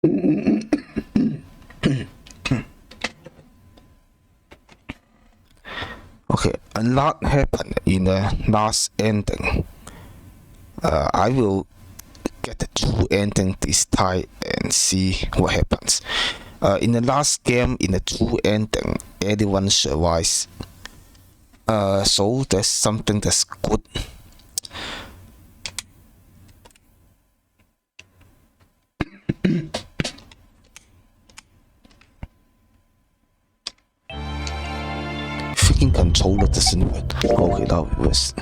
Okay, a lot happened in the last ending. I will get the true ending this time and see what happens. In the last game, in the true ending, everyone survives. So that's something that's good. Freaking controller doesn't work. Okay, that was.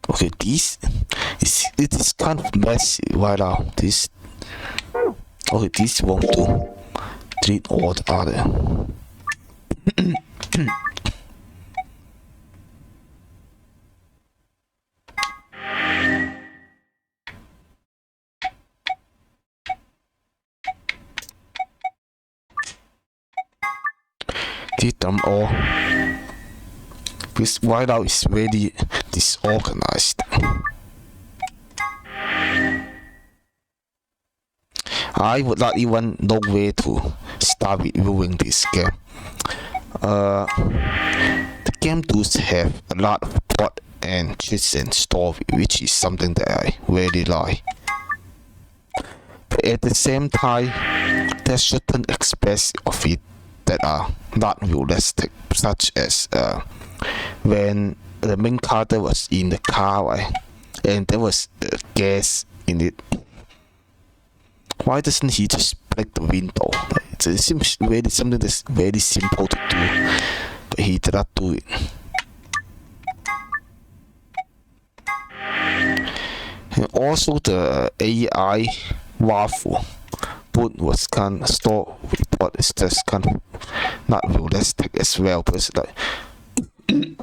Okay, it is kind of messy right now. This won't do. Delete all the other. Delete them all. This right now is very disorganized. I would not even know where to start reviewing this game. The game does have a lot of plot and twists and story, which is something that I really like. But at the same time, there's certain aspects of it that are not realistic, such as when the main character was in the car, right, and there was gas in it. Why doesn't he just break the window? It seems really something that's very simple to do, but he did not do it. And also the AI waffle boot was kind of store report is just kind of not realistic as well, because like and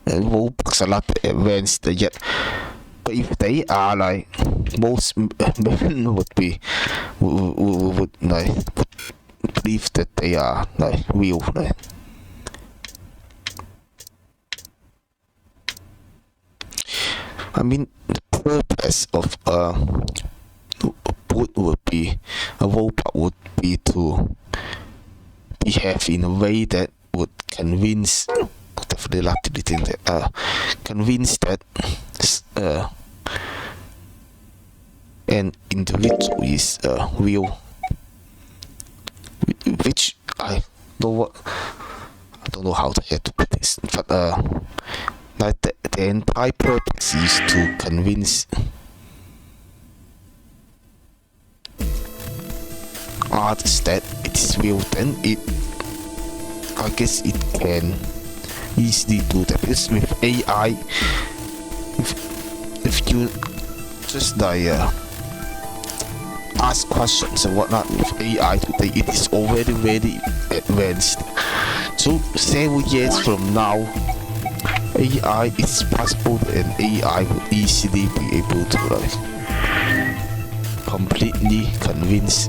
Roblox a lot advanced yet. But if they are like most men would believe that they are like real, like. I mean, the purpose of a robot would be to behave in a way that would convince. Definitely like to think that convince that an individual is real, which I don't know how to put this, but like the entire purpose is to convince artists that it is real. Then I guess it can easily do that, because with AI, if you just like ask questions and whatnot with AI today, it is already very advanced. So several years from now, AI is possible, and AI will easily be able to like completely convince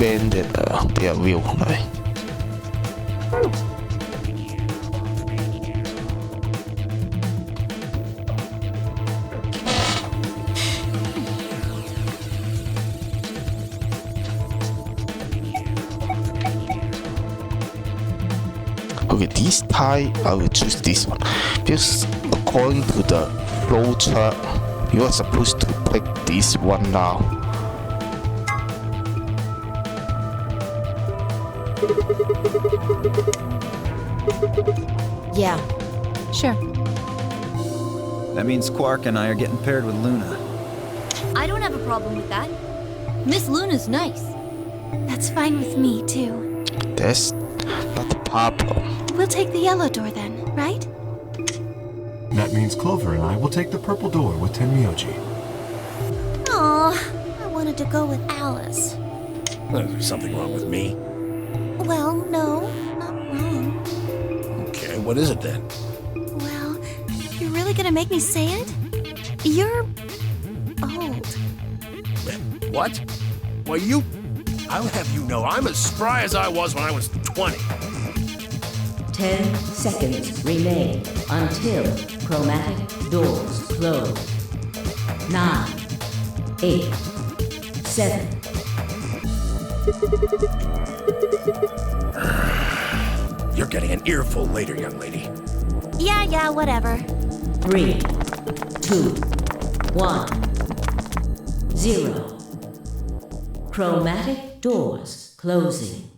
men that they are real, right? Okay, this time I will choose this one, because according to the flow chart, you are supposed to pick this one now. Yeah, sure. That means Quark and I are getting paired with Luna. I don't have a problem with that. Miss Luna's nice. That's fine with me, too. That's not the problem. We'll take the yellow door then, right? That means Clover and I will take the purple door with Tenmyoji. Aw, I wanted to go with Alice. There's something wrong with me. Well, no, not wrong. Okay, what is it then? Well, you're really gonna make me say it? You're old. What? Well, I'll have you know, I'm as spry as I was when I was 20. 10 seconds remain until chromatic doors close. 9, 8, 7. You're getting an earful later, young lady. Yeah, whatever. 3, 2, 1, 0. Chromatic doors closing.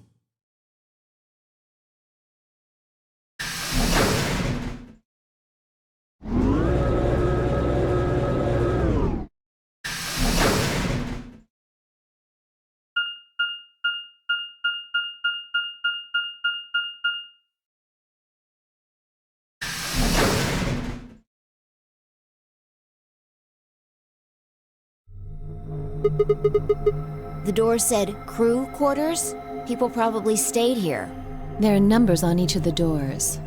The door said crew quarters? People probably stayed here. There are numbers on each of the doors.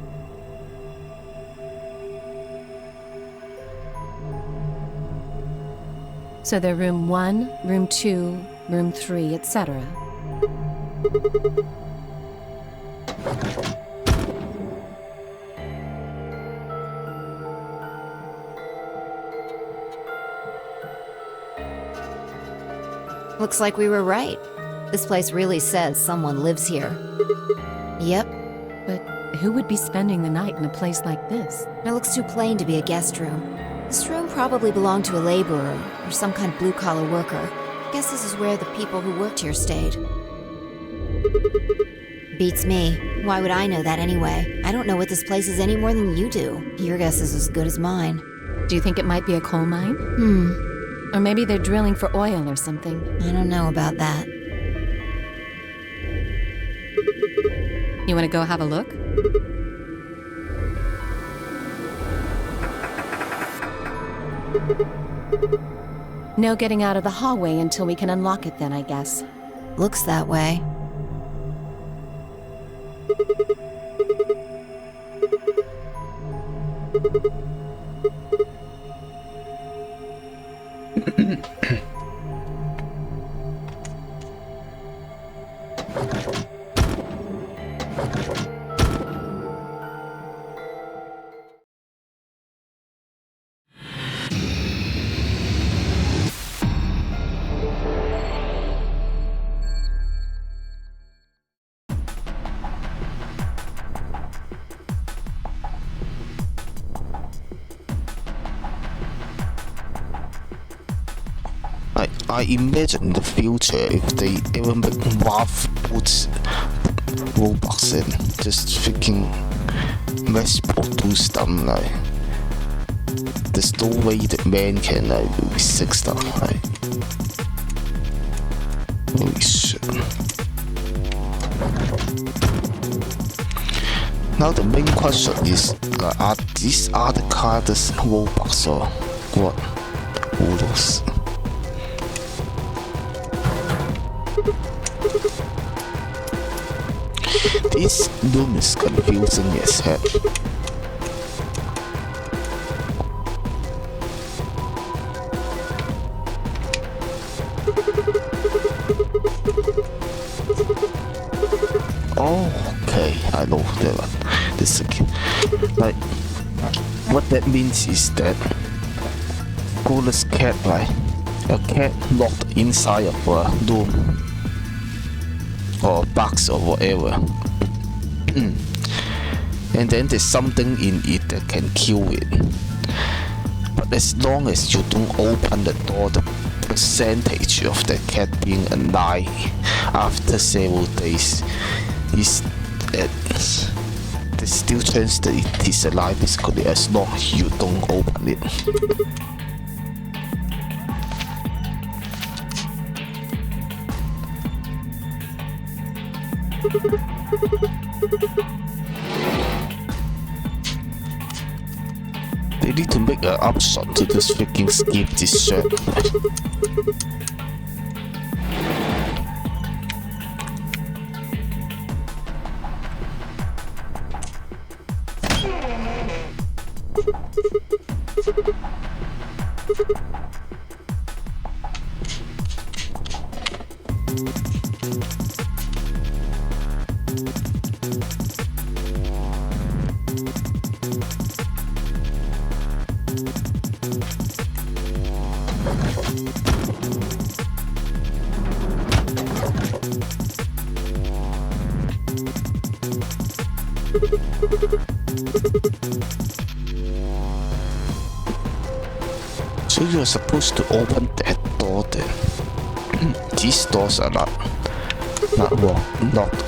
So they're room 1, room 2, room 3, etc. Looks like we were right. This place really says someone lives here. Yep, But who would be spending the night in a place like this? it looks too plain to be a guest room. This room probably belonged to a laborer or some kind of blue-collar worker. Guess this is where the people who worked here stayed. Beats me. Why would I know that anyway? I don't know what this place is any more than you do. Your guess is as good as mine. Do you think it might be a coal mine? Or maybe they're drilling for oil or something. I don't know about that. You want to go have a look? No getting out of the hallway until we can unlock it then, I guess. Looks that way. I imagine the future if they ever make Valve puts Roblox in, just freaking mass produce them, like. There's no way that man can really sick stuff, like. Holy shit. Now the main question is, are these other characters Roblox or what? Who knows? This room is confusing as hell. Oh, okay, I know that one. This again. Like, what that means is that Goalless cat, right? A cat locked inside of a room or a box or whatever. And then there's something in it that can kill it. But as long as you don't open the door, the percentage of the cat being alive after several days is at there's still chance that it is alive basically as long as you don't open it. They need to make an upshot to just freaking skip this shit. So you're supposed to open that door then. These doors are not locked.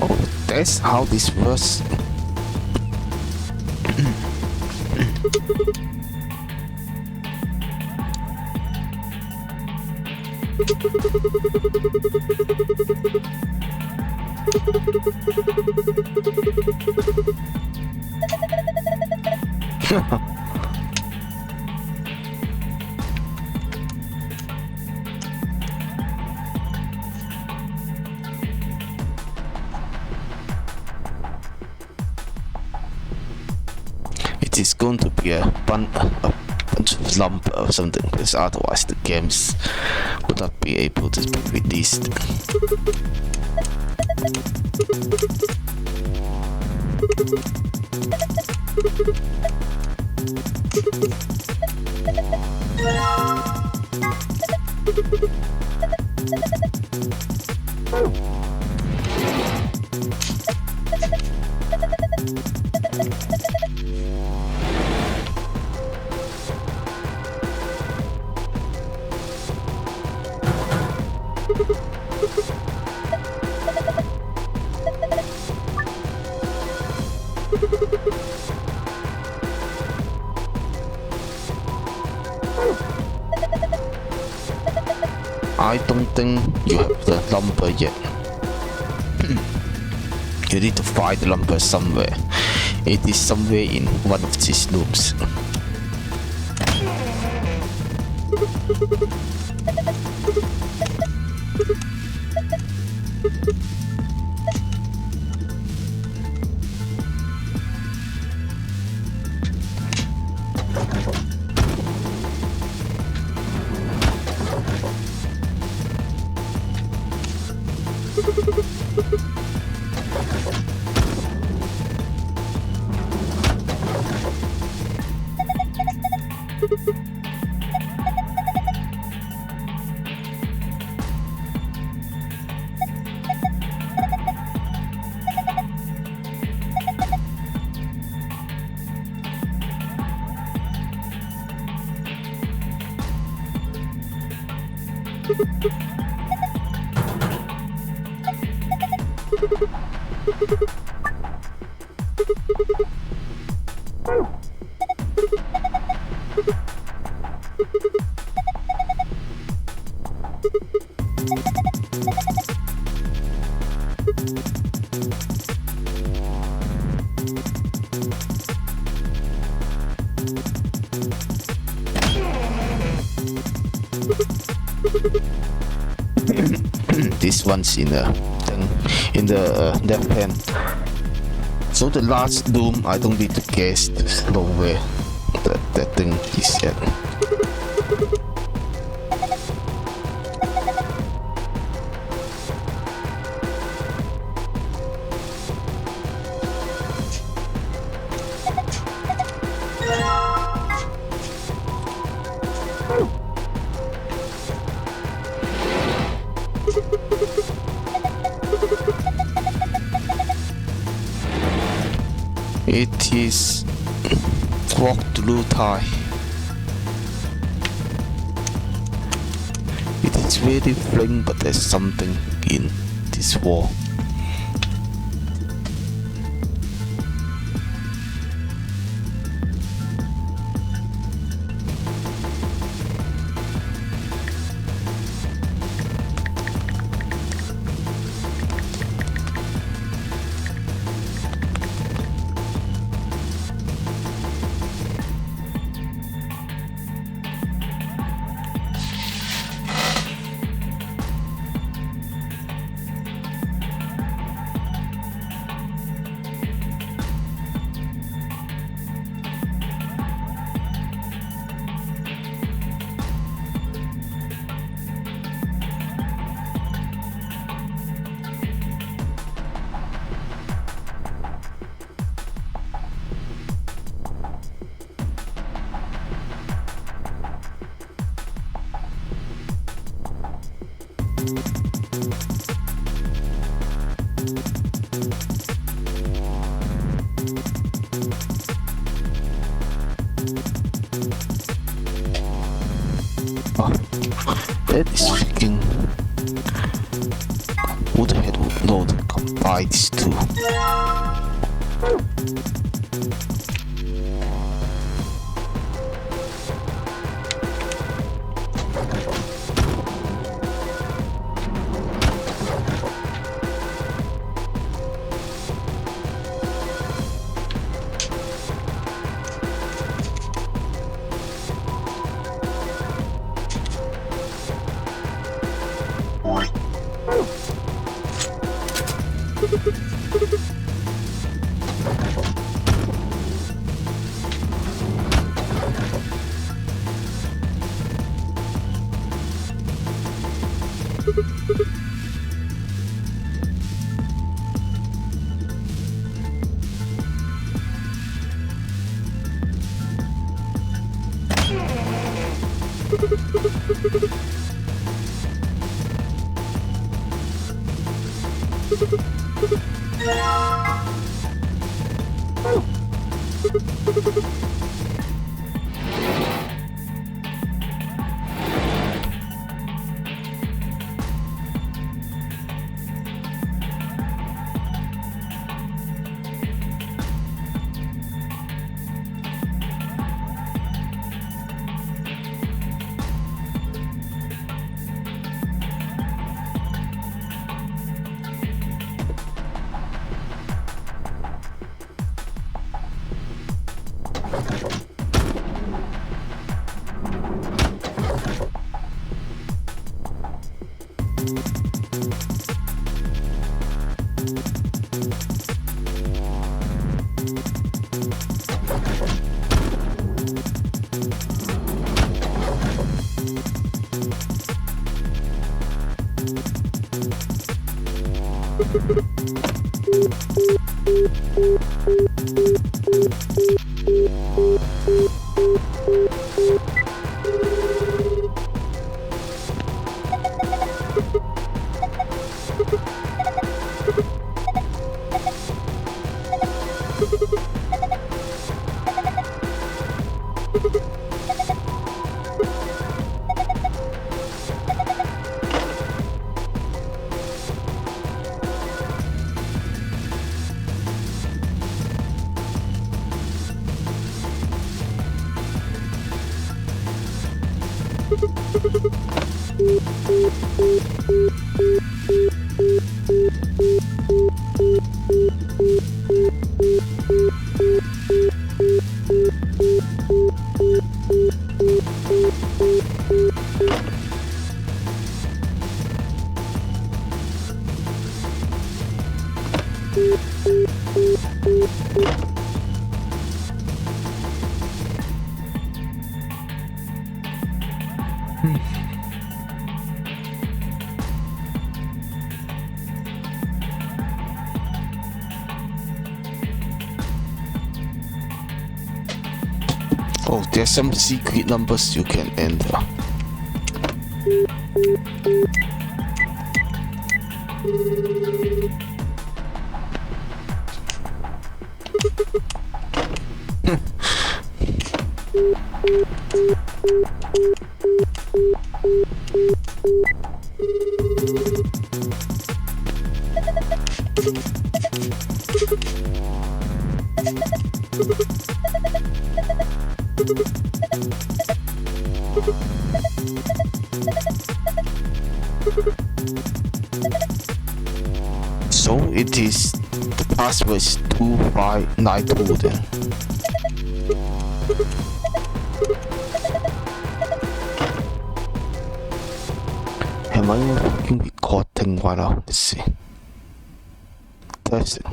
Oh, that's how this works. It is going to be a bunch of lump or something, because otherwise the games would not be able to be released. I don't think you have the lumber yet. You need to find the lumber somewhere. It is somewhere in one of these rooms. This one's in the left hand. So the last room, I don't need to guess. There's no way that thing is at. It is walk through Thai. It is very plain, but there's something in this wall. Oh, that is freaking. Who the hell would know to combine these two? Oh, there's some secret numbers you can enter. So it is, the password is 2592 then. Am I fucking recording right now? Let's see. That's it.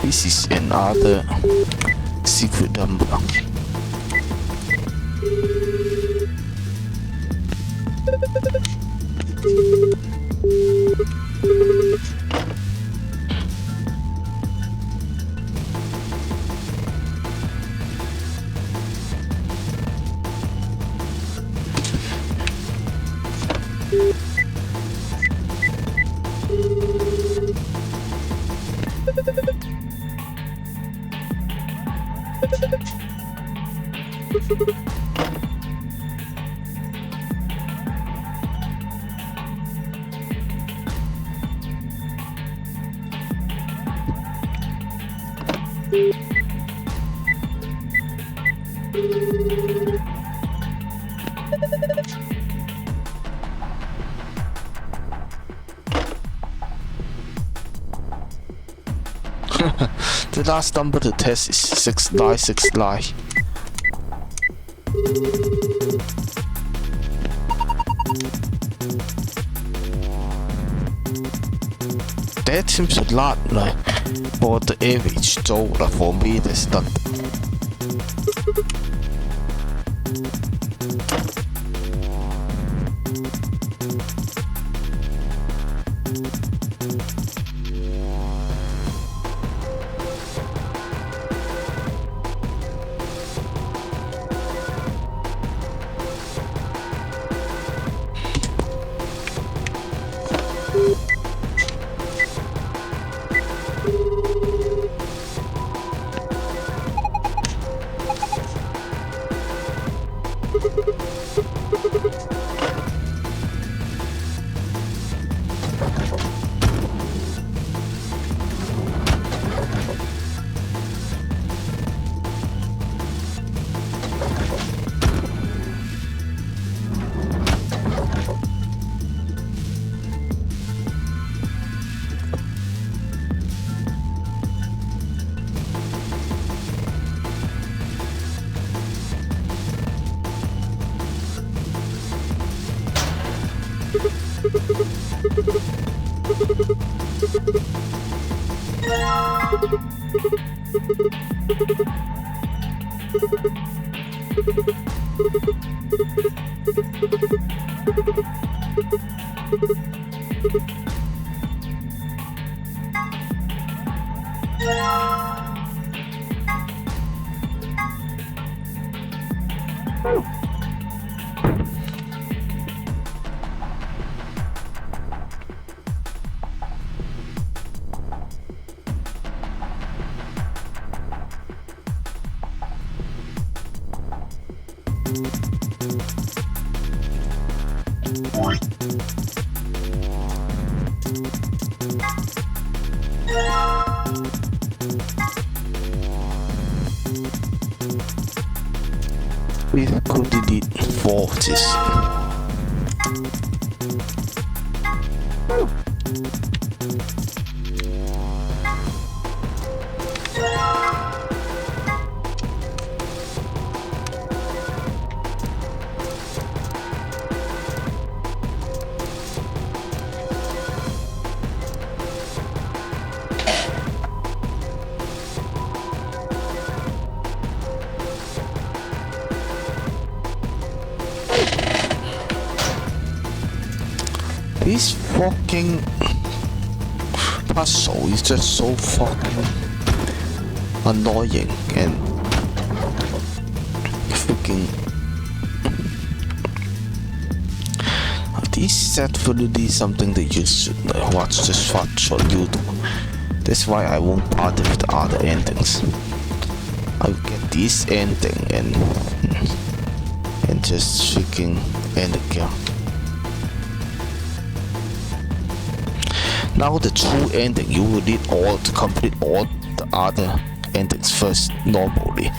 This is another secret number. The last number to test is 696. That seems a lot like for the average, so for me that's not. We could delete 40s. This fucking puzzle is just so fucking annoying and freaking. This is definitely something that you should watch on YouTube. That's why I won't bother with the other endings. I'll get this ending and just freaking end the game. Now the true ending, you will need to complete all the other endings first normally.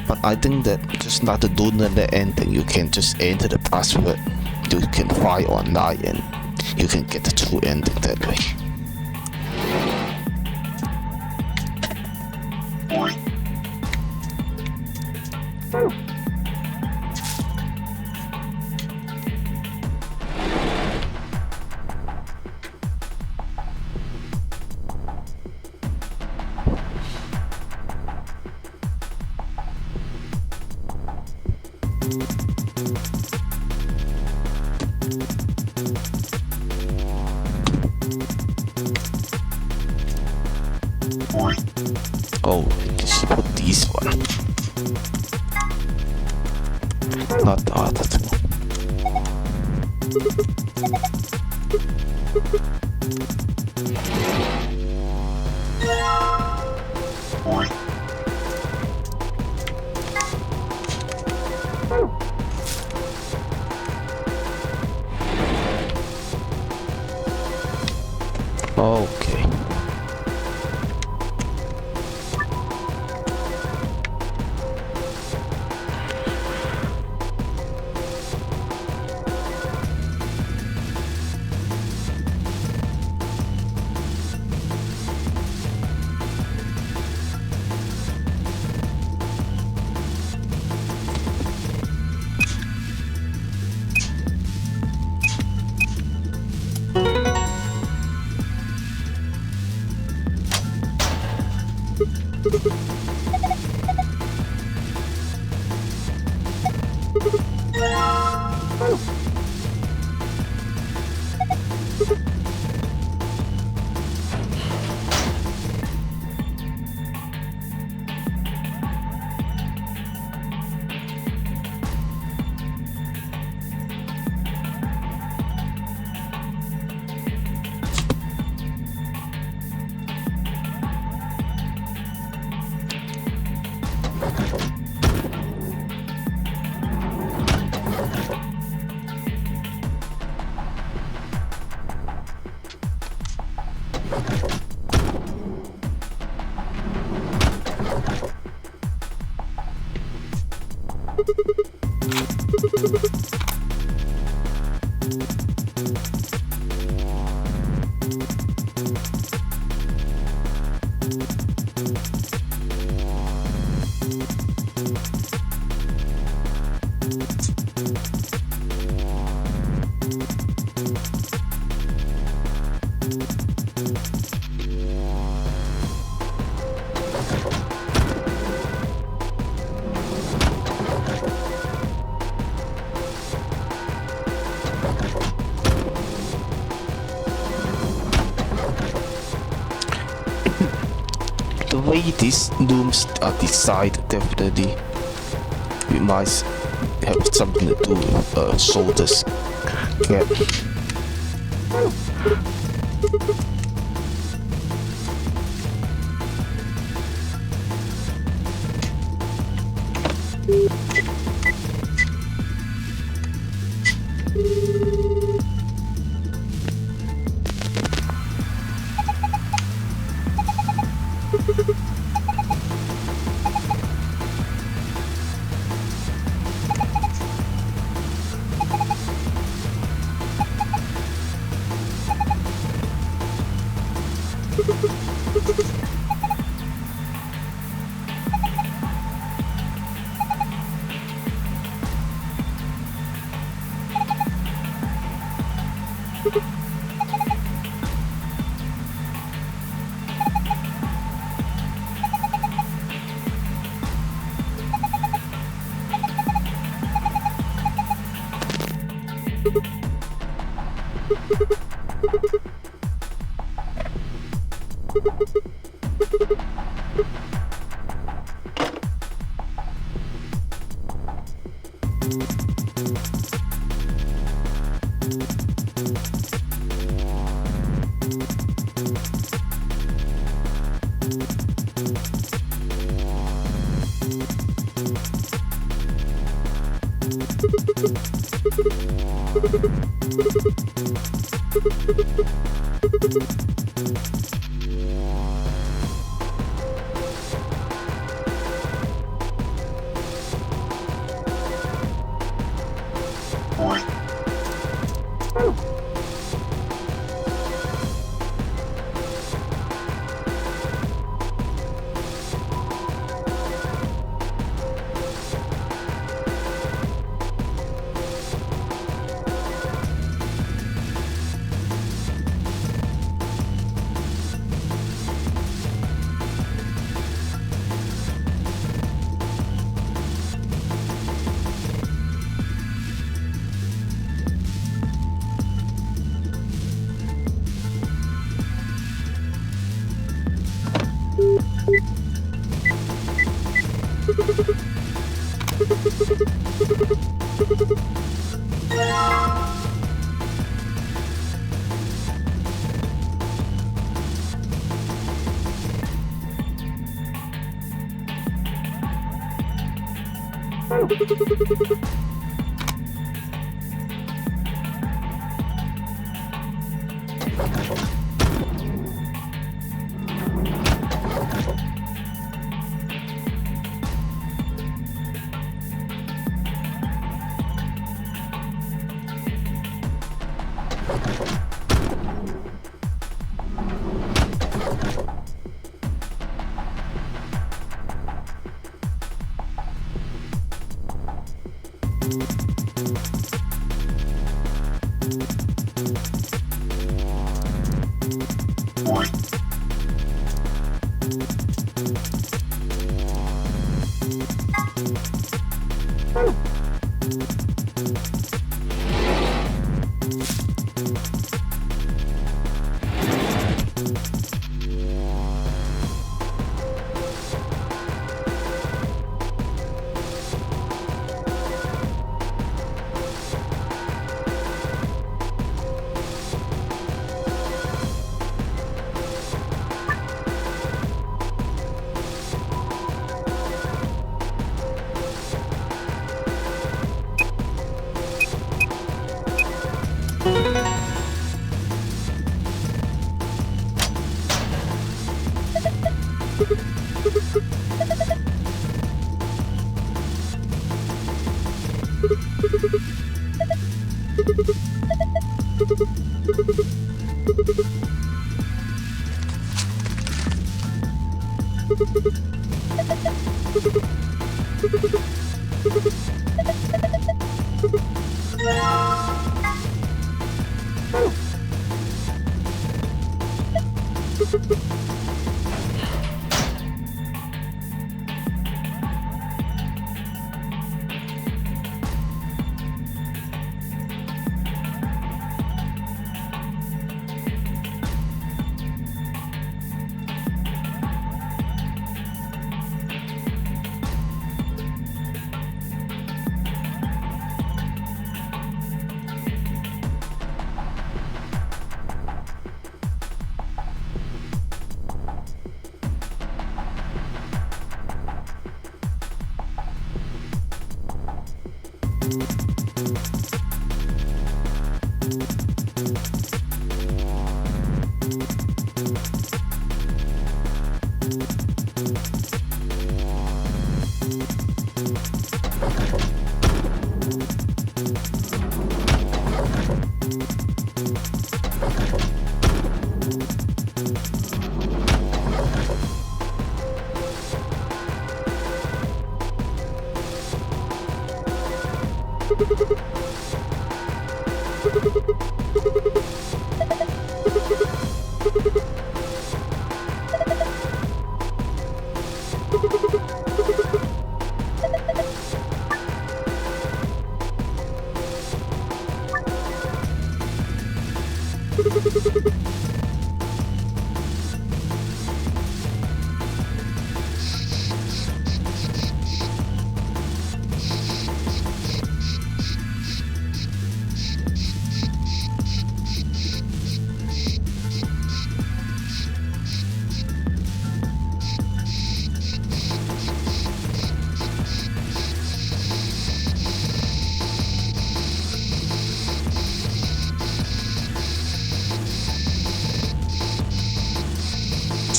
But I think that just not to do the ending, you can just enter the password you can find online and you can get the true ending that way. Oh, just put this one. Not the other two. Okay. The way these looms are designed, definitely it might have something to do with shoulders gap.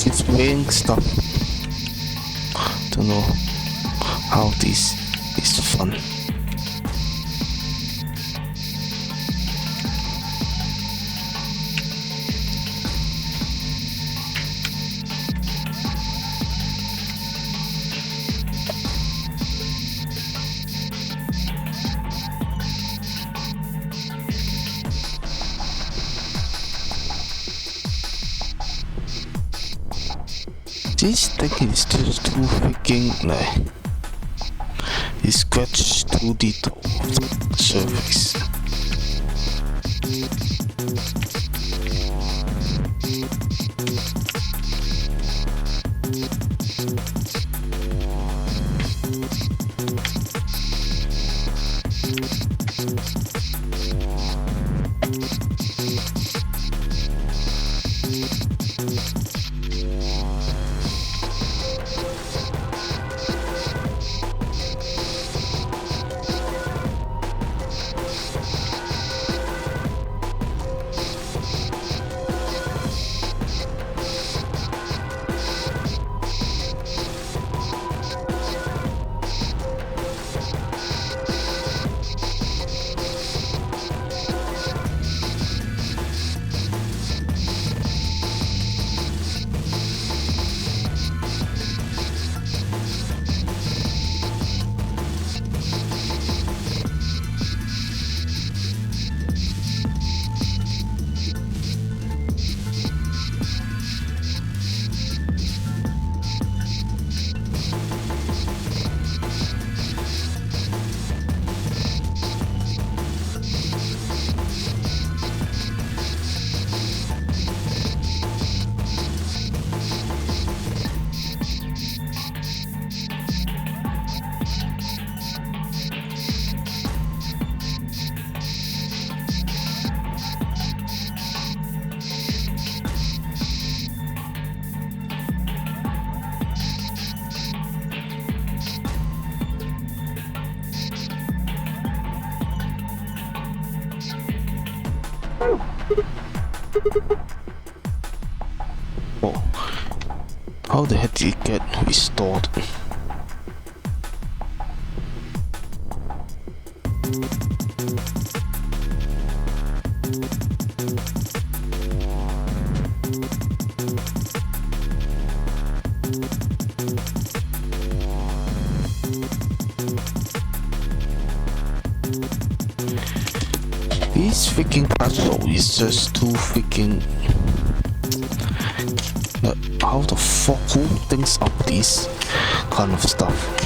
It's weighing stuff. Don't know how this is fun. This thing is just too freaking like it scratched through the top of the surface. How the heck did it get restored? This freaking puzzle is just too freaking... how the fuck who thinks of this kind of stuff?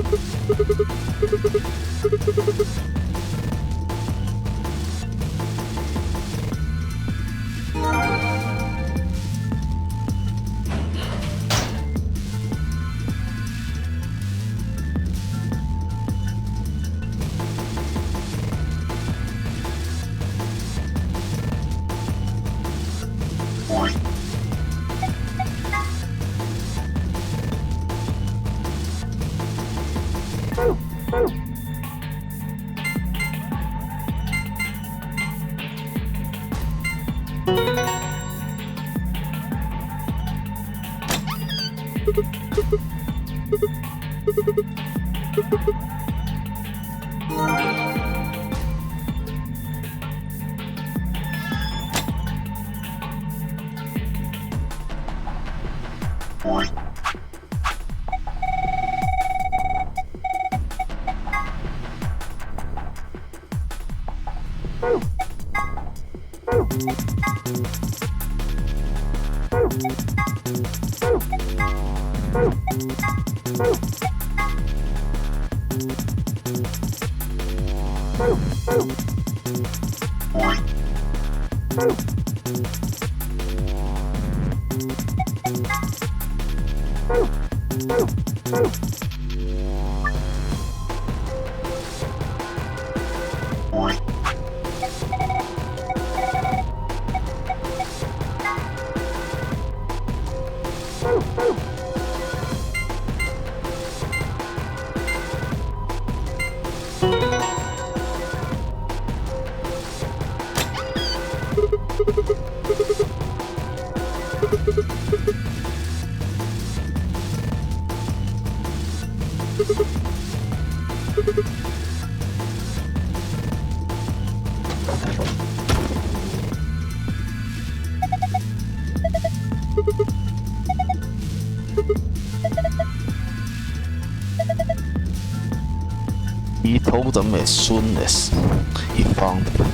you He told them as soon as he found them.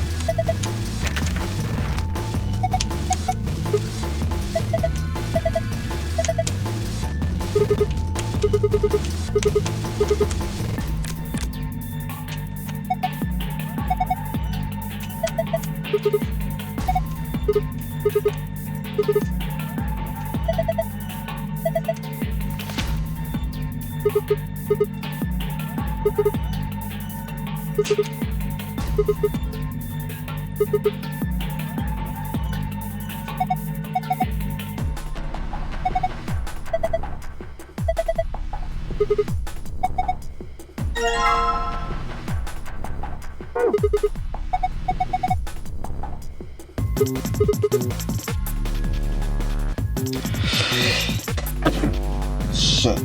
Shit.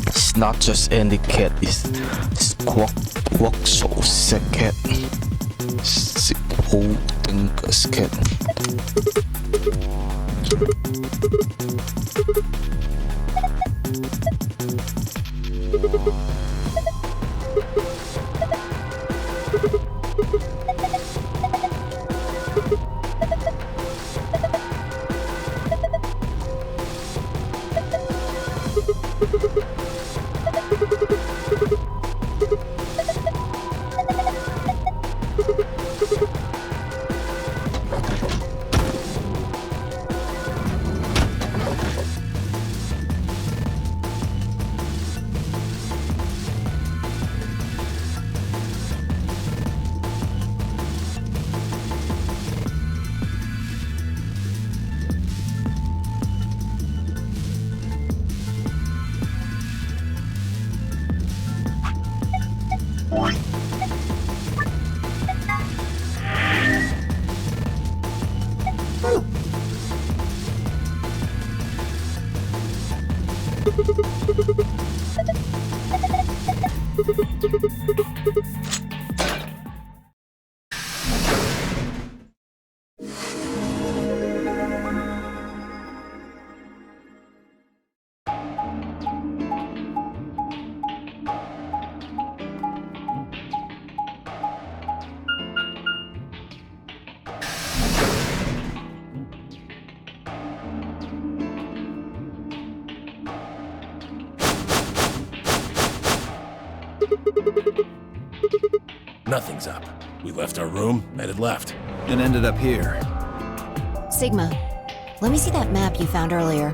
It's not just any cat, it's Quaxo's cat. Sipholdinger's cat. Nothing's up. We left our room, headed left. And ended up here. Sigma, let me see that map you found earlier.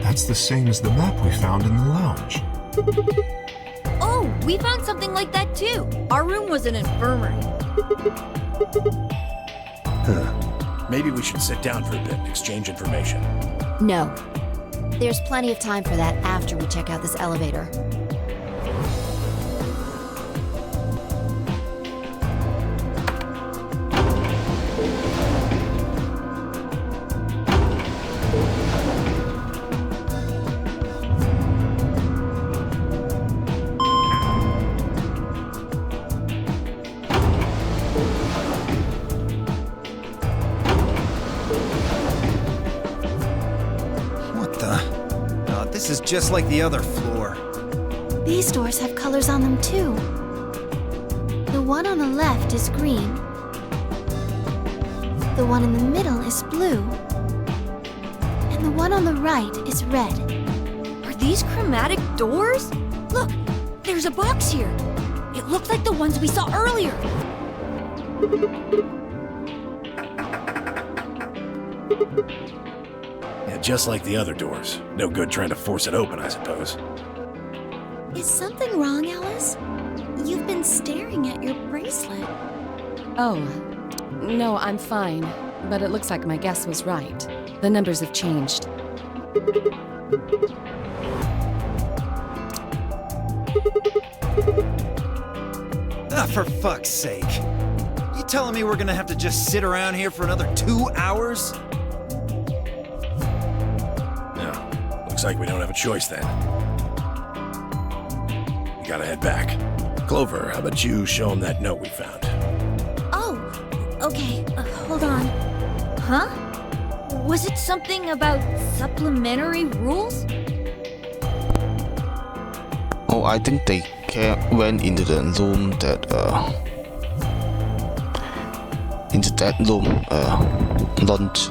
That's the same as the map we found in the lounge. Oh, we found something like that too. Our room was an infirmary. Maybe we should sit down for a bit and exchange information. No. There's plenty of time for that after we check out this elevator. What the? Oh, this is just like the other floor. These doors have colors on them too. The one on the left is green. The one in the middle is blue. And the one on the right is red. Are these chromatic doors? Look, there's a box here. It looks like the ones we saw earlier. Yeah, just like the other doors. No good trying to force it open, I suppose. Is something wrong, Alice? You've been staring at your bracelet. Oh, no, I'm fine. But it looks like my guess was right. The numbers have changed. Ah, for fuck's sake. You telling me we're gonna have to just sit around here for another 2 hours? No. Looks like we don't have a choice then. We gotta head back. Clover, how about you show him that note we found? Oh, okay. Hold on. Huh? Was it something about supplementary rules? Oh, I think they went into the room that lunch.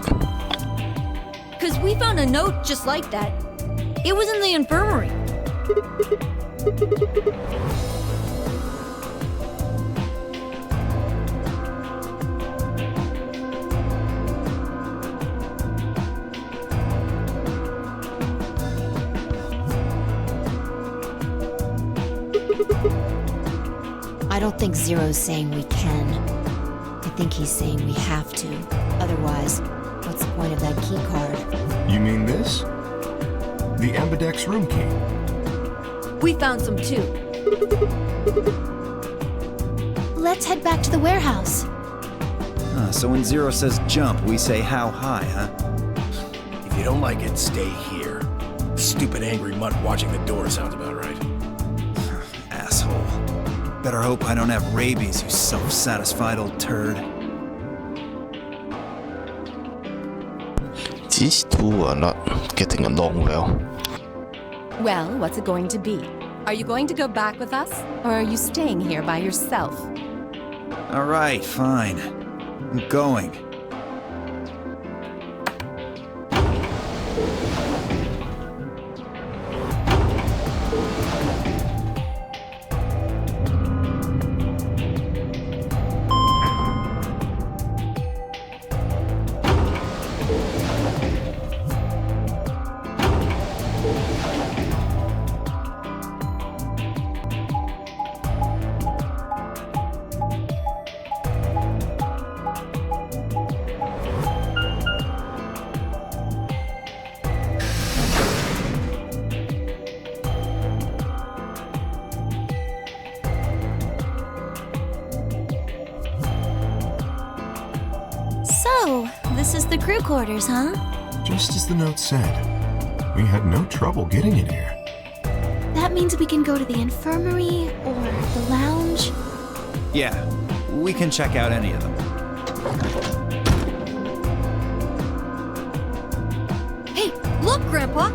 Because we found a note just like that. It was in the infirmary. I don't think Zero's saying we can. I think he's saying we have to. Otherwise, what's the point of that key card? You mean this? The Ambidex room key. We found some too. Let's head back to the warehouse. So when Zero says jump, we say how high, huh? If you don't like it, stay here. Stupid angry mutt watching the door sounds about right. Asshole. Better hope I don't have rabies, you self-satisfied old turd. These two are not getting along well. Well, what's it going to be? Are you going to go back with us? Or are you staying here by yourself? All right, fine. I'm going. So, this is the crew quarters, huh? Just as the note said. We had no trouble getting in here. That means we can go to the infirmary or the lounge. Yeah, we can check out any of them. Hey, look, Grandpa!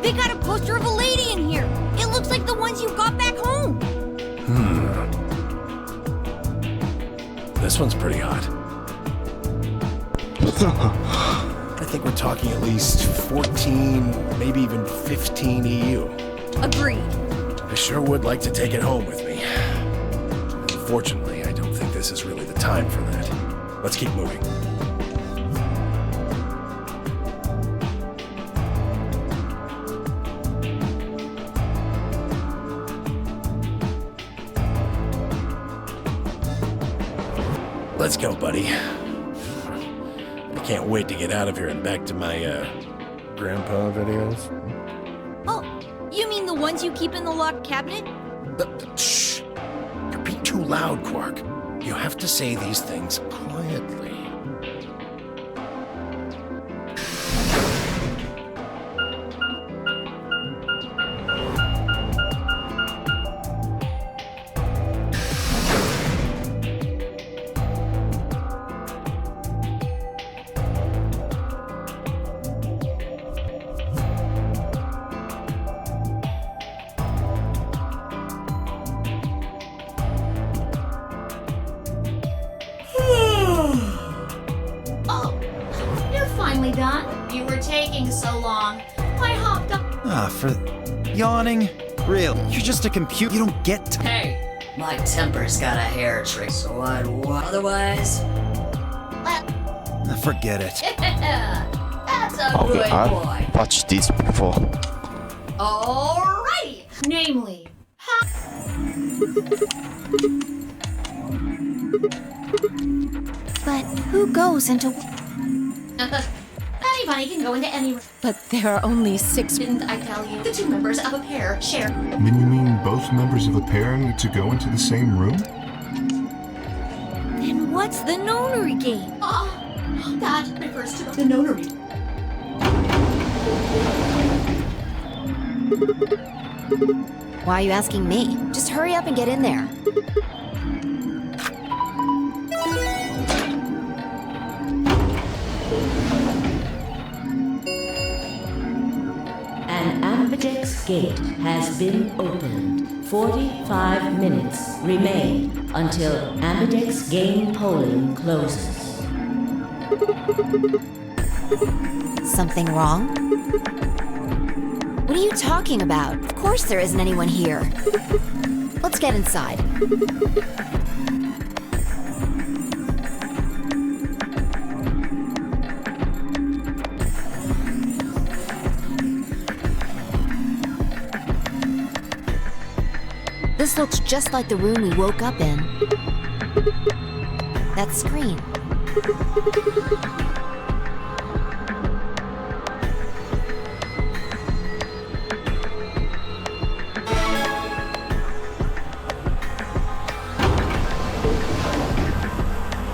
They got a poster of a lady in here! It looks like the ones you got back home! This one's pretty hot. I think we're talking at least 14, maybe even 15 EU. Agreed. I sure would like to take it home with me. Unfortunately, I don't think this is really the time for that. Let's keep moving. let's go, buddy. I can't wait to get out of here and back to my, grandpa videos. Oh, you mean the ones you keep in the locked cabinet? Shh! You're being too loud, Quark. You have to say these things quietly. Done? You were taking so long. I hopped up. For yawning? Real? You're just a computer. You don't get to. Hey, my temper's got a hair trick, so I'd otherwise. Forget it. That's a Okay, good I've boy. watched this before. Alrighty. Namely, But who goes into... anybody can go into any. But there are only 6. Didn't I tell you? The two members of a pair share. Then you mean both members of a pair need to go into the same room? Then what's the nonary game? Oh, that refers to the nonary. Why are you asking me? Just hurry up and get in there. An ambidex gate has been opened. 45 minutes remain until ambidex game polling closes. Something wrong? What are you talking about? Of course there isn't anyone here. Let's get inside. This looks just like the room we woke up in. That screen.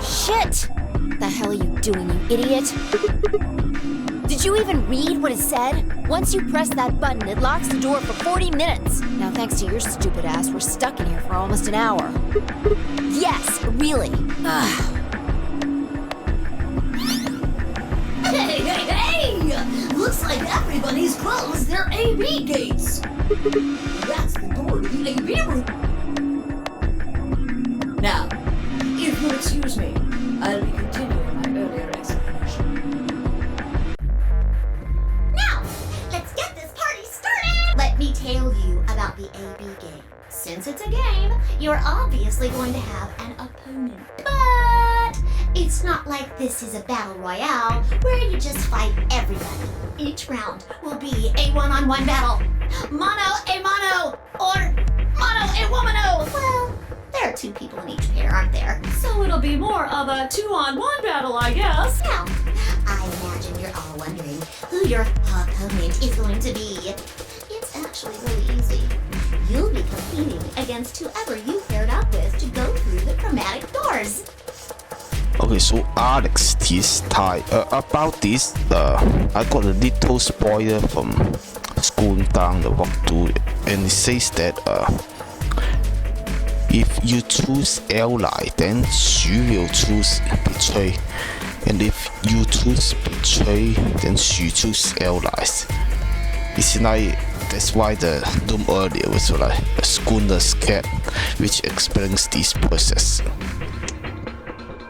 Shit! The hell are you doing, you idiot? Did you even read what it said? Once you press that button, it locks the door for 40 minutes. Now, thanks to your stupid ass, we're stuck in here for almost an hour. Yes, really. Hey, hey, hey! Looks like everybody's closed their AB gates. That's the door to the AB room. Now, if you'll excuse me, I'll be continuing my earlier explanation. Now, let's get this party started! Let me tell you about the AB game. Since it's a game, you're obviously going to have an opponent. But it's not like this is a battle royale where you just fight everybody. Each round will be a one-on-one battle. Mono a mono, or mono a womano. Well, there are two people in each pair, aren't there? So it'll be more of a 2-on-1 battle, I guess. Now, I imagine you're all wondering who your opponent is going to be. It's actually really easy. You'll be competing against whoever you paired up with to go through the chromatic doors. Okay, so Alex, this time about this, I got a little spoiler from scrolling down the walkthrough, and it says that if you choose ally, then she will choose betray, and if you choose betray, then she choose allies. It's like that's why the room earlier was like a schooner's cat, which explains this process.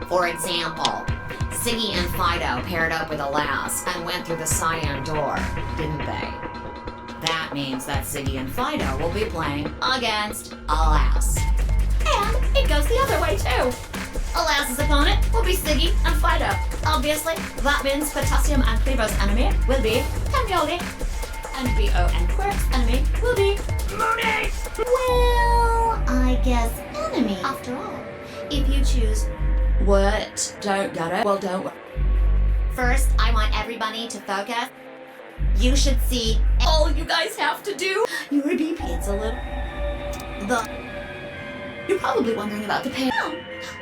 For example, Siggy and Fido paired up with Alas and went through the cyan door, didn't they? That means that Siggy and Fido will be playing against Alas. And it goes the other way too. Alas's opponent will be Siggy and Fido. Obviously, that means Potassium and Clevo's enemy will be Hemioli. And BO and Quirk's enemy will be Mooney! Well, I guess enemy after all. If you choose What? Don't get it? Well, don't. First, I want everybody to focus. You should see all you guys have to do. Your BP, it's a little. You're probably wondering about the pay.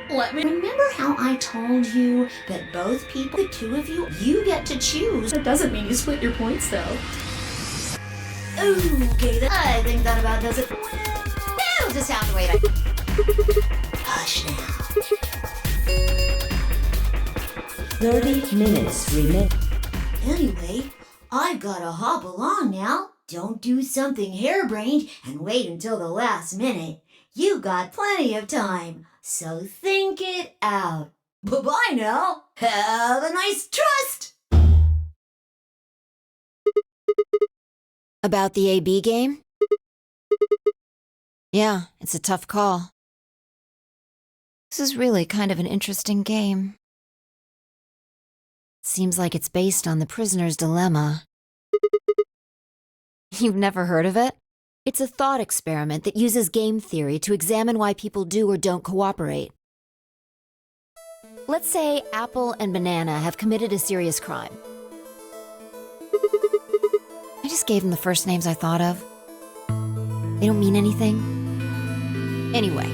Let me remember how I told you that both people, the two of you, you get to choose. That doesn't mean you split your points, though. Okay, I think that about does it. We'll just have to wait. Hush now. 30 minutes remain. Anyway, I've gotta hop along now. Don't do something harebrained and wait until the last minute. You got plenty of time, so think it out. Bye-bye now. Have a nice trust. About the AB game? Yeah, it's a tough call. This is really kind of an interesting game. Seems like it's based on the prisoner's dilemma. You've never heard of it? It's a thought experiment that uses game theory to examine why people do or don't cooperate. Let's say Apple and Banana have committed a serious crime. I just gave them the first names I thought of. They don't mean anything. Anyway,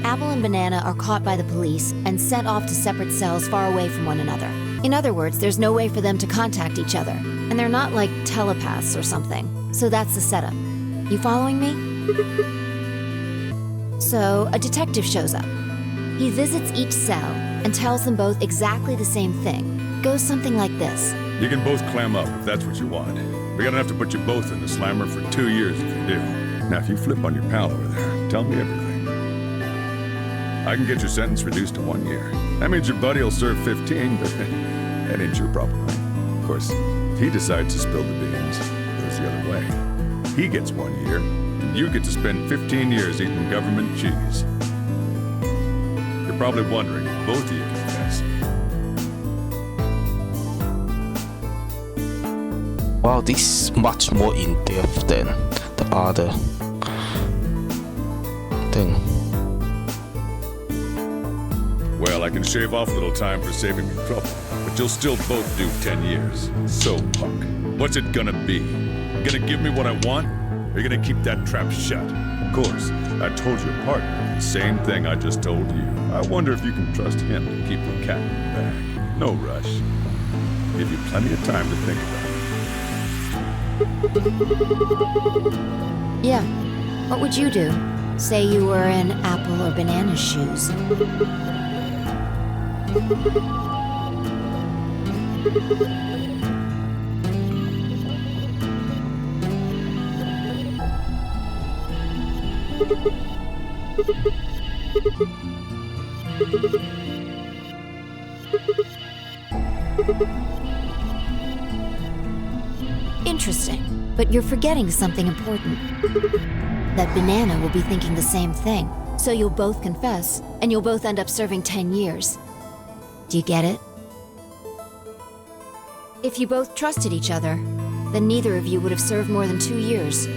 Apple and Banana are caught by the police and sent off to separate cells far away from one another. In other words, there's no way for them to contact each other, and they're not like telepaths or something. So that's the setup. You following me? So, a detective shows up. He visits each cell and tells them both exactly the same thing. Goes something like this. You can both clam up if that's what you want. We're gonna have to put you both in the slammer for 2 years if you do. Now, if you flip on your pal over there, tell me everything. I can get your sentence reduced to 1 year. That means your buddy will serve 15, but that ain't your problem. Of course, if he decides to spill the beans, it goes the other way. He gets 1 year, and you get to spend 15 years eating government cheese. You're probably wondering if both of you confess. Wow, this is much more in-depth than the other thing. Well, I can shave off a little time for saving me trouble, but you'll still both do 10 years. So, punk, what's it gonna be? Gonna give me what I want, or you gonna keep that trap shut? Of course, I told your partner the same thing I just told you. I wonder if you can trust him to keep the cat in the bag. No rush. Give you plenty of time to think about it. Yeah. What would you do? Say you were in Apple or Banana's shoes. Interesting, but you're forgetting something important. That Banana will be thinking the same thing, so you'll both confess, and you'll both end up serving 10 years. Do you get it? If you both trusted each other, then neither of you would have served more than 2 years.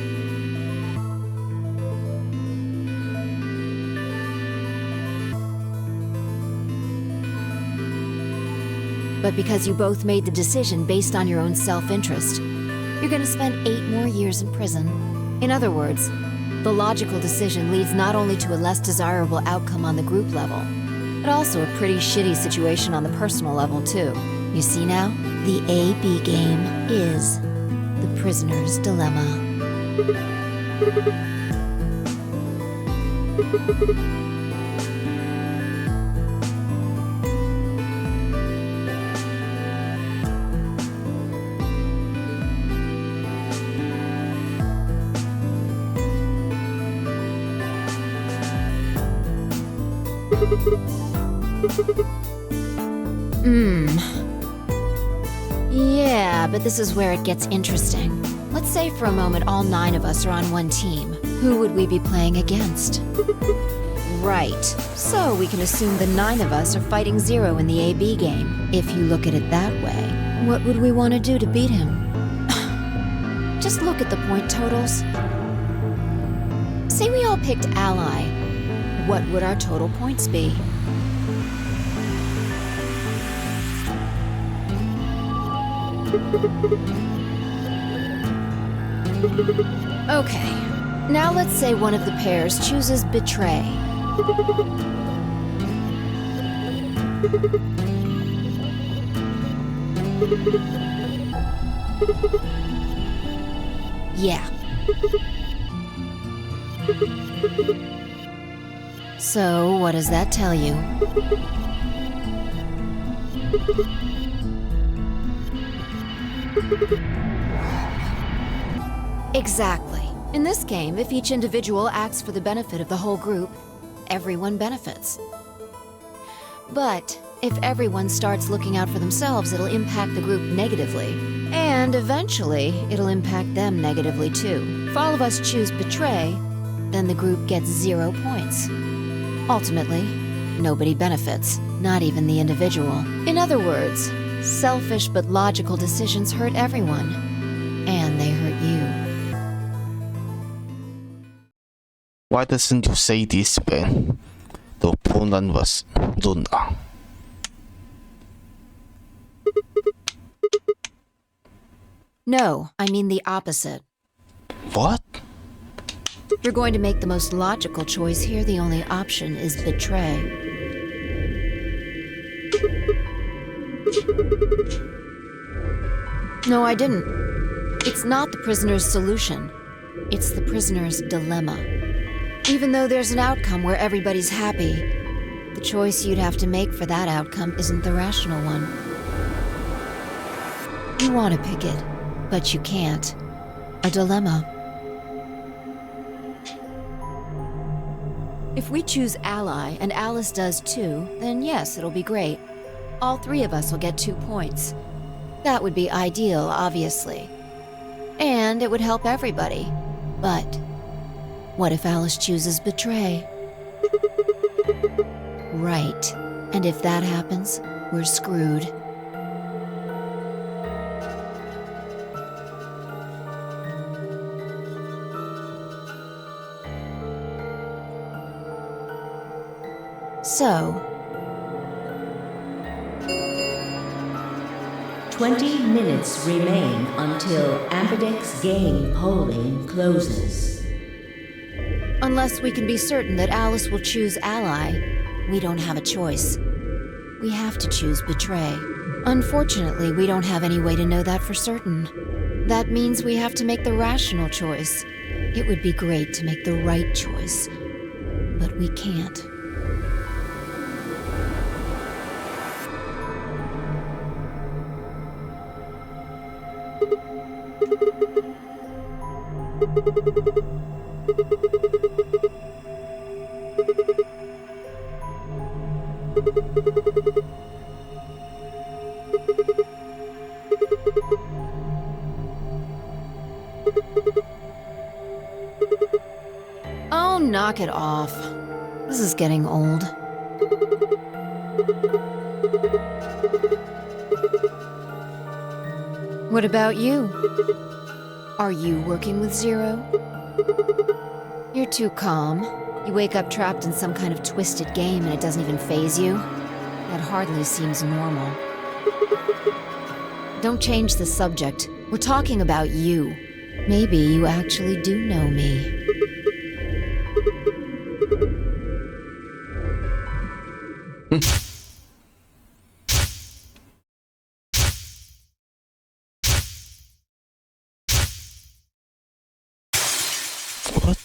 But because you both made the decision based on your own self-interest, you're gonna spend 8 more years in prison. In other words, the logical decision leads not only to a less desirable outcome on the group level, but also a pretty shitty situation on the personal level, too. You see now? The AB game is the prisoner's dilemma. Yeah, but this is where it gets interesting. Let's say for a moment all 9 of us are on one team. Who would we be playing against? Right. So we can assume the 9 of us are fighting Zero in the AB game. If you look at it that way, what would we want to do to beat him? Just look at the point totals. Say we all picked Ally. What would our total points be? Okay, now let's say one of the pairs chooses betray. Yeah. So, what does that tell you? Exactly. In this game, if each individual acts for the benefit of the whole group, everyone benefits. But if everyone starts looking out for themselves, it'll impact the group negatively. And eventually, it'll impact them negatively too. If all of us choose betray, then the group gets 0 points. Ultimately, nobody benefits, not even the individual. In other words, selfish but logical decisions hurt everyone. And they hurt you. Why doesn't you say this when the opponent was Luna? No, I mean the opposite. What? If you're going to make the most logical choice here, the only option is betray. No, I didn't. It's not the prisoner's solution. It's the prisoner's dilemma. Even though there's an outcome where everybody's happy, the choice you'd have to make for that outcome isn't the rational one. You want to pick it, but you can't. A dilemma. If we choose ally and Alice does too, then yes, it'll be great. All 3 of us will get 2 points. That would be ideal, obviously. And it would help everybody. But what if Alice chooses betray? Right. And if that happens, we're screwed. So, 20 minutes remain until Ambidex game polling closes. unless we can be certain that Alice will choose ally, we don't have a choice. We have to choose betray. Unfortunately, we don't have any way to know that for certain. That means we have to make the rational choice. It would be great to make the right choice, but we can't. Oh, knock it off. This is getting old. What about you? Are you working with Zero? You're too calm. You wake up trapped in some kind of twisted game and it doesn't even faze you? That hardly seems normal. Don't change the subject. We're talking about you. Maybe you actually do know me. What?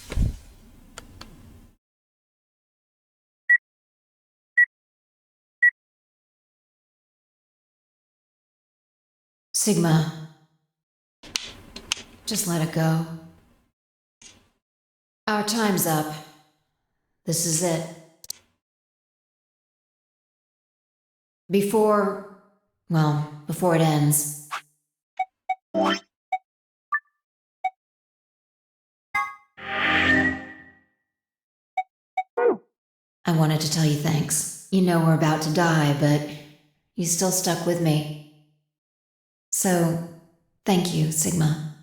Sigma. Just let it go. Our time's up. This is it. Before it ends. I wanted to tell you thanks. You know we're about to die, but you still stuck with me. So, thank you, Sigma.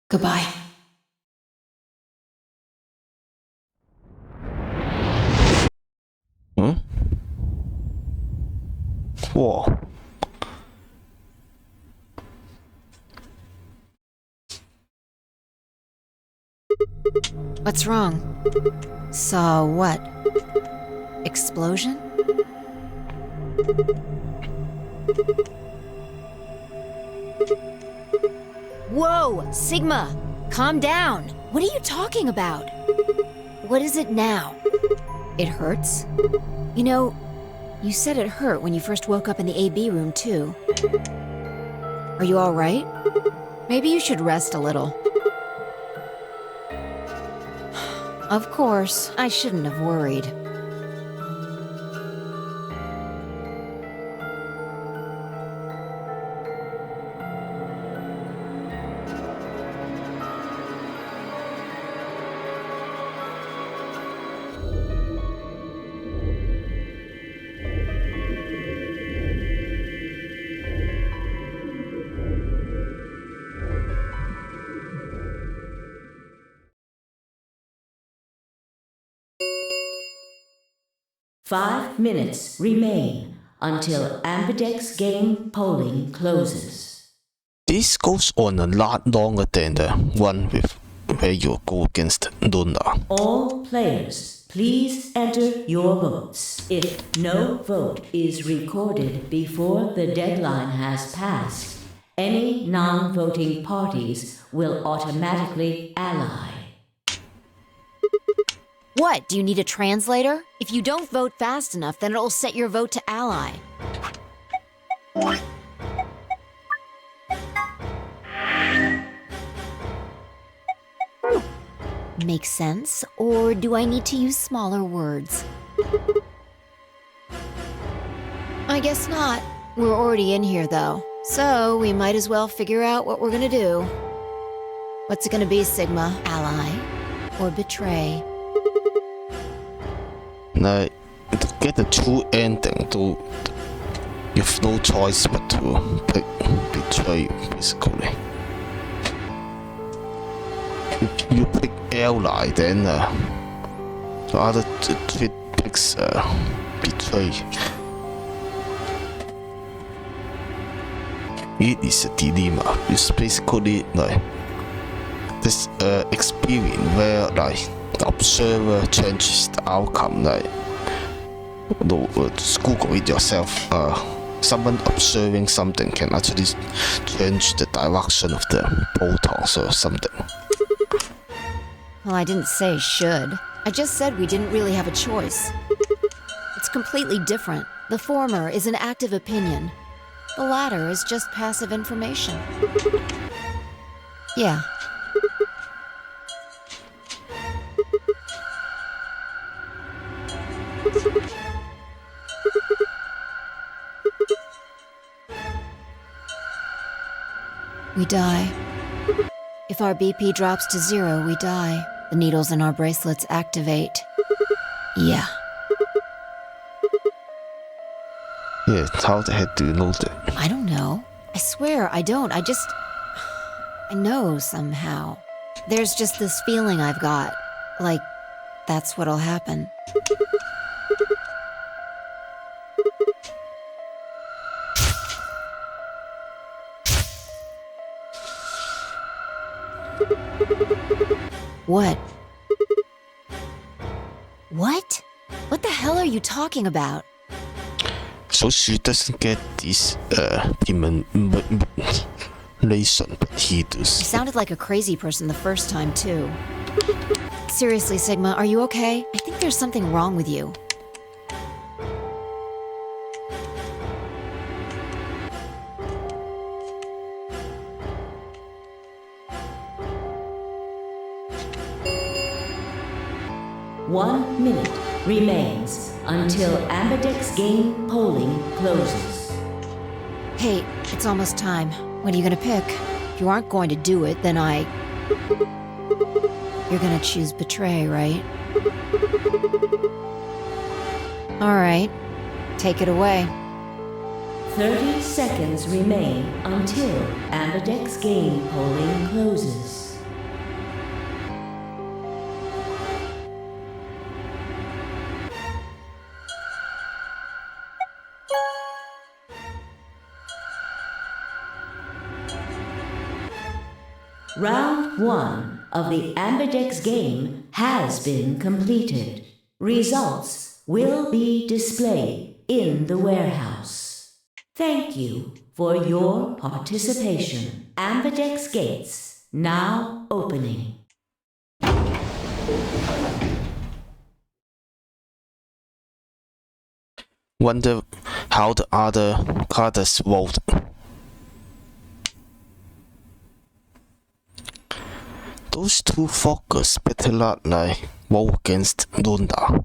Goodbye. Huh? Whoa. What's wrong? Saw what? Explosion? Whoa, Sigma! Calm down! What are you talking about? What is it now? It hurts? You know, you said it hurt when you first woke up in the AB room, too. Are you all right? Maybe you should rest a little. Of course, I shouldn't have worried. Five minutes remain until Ambidex game polling closes. This goes on a lot longer than the one with where you go against Luna. All players, please enter your votes. If no vote is recorded before the deadline has passed, any non-voting parties will automatically ally. What, do you need a translator? If you don't vote fast enough, then it'll set your vote to ally. Makes sense? Or do I need to use smaller words? I guess not. We're already in here, though. So, we might as well figure out what we're gonna do. What's it gonna be, Sigma? Ally? Or betray? Now, to get the true ending, you have no choice but to pick betray, basically. If you pick ally, then the other three picks betray. It is a dilemma. It's basically like this experience where like the observer changes the outcome. Like just Google it yourself. Someone observing something can actually change the direction of the protons or something. Well, I didn't say should. I just said we didn't really have a choice. It's completely different. The former is an active opinion. The latter is just passive information. Yeah. We die. If our BP drops to 0, we die. The needles in our bracelets activate. Yeah. Yeah, how the heck do you know that? I don't know. I swear, I don't. I know somehow. There's just this feeling I've got. Like, that's what'll happen. What? What? What the hell are you talking about? So she doesn't get this relation, but he does. You sounded like a crazy person the first time, too. Seriously, Sigma, are you okay? I think there's something wrong with you. One minute remains until Ambidex game polling closes. Hey, it's almost time. What are you gonna pick? If you aren't going to do it, then You're gonna choose betray, right? Alright. Take it away. 30 seconds remain until Ambidex game polling closes. Round 1 of the Ambidex game has been completed. Results will be displayed in the warehouse. Thank you for your participation. Ambidex gates now opening. Wonder how the other Carters vote. Those two fuckers better not like vote against Lunda.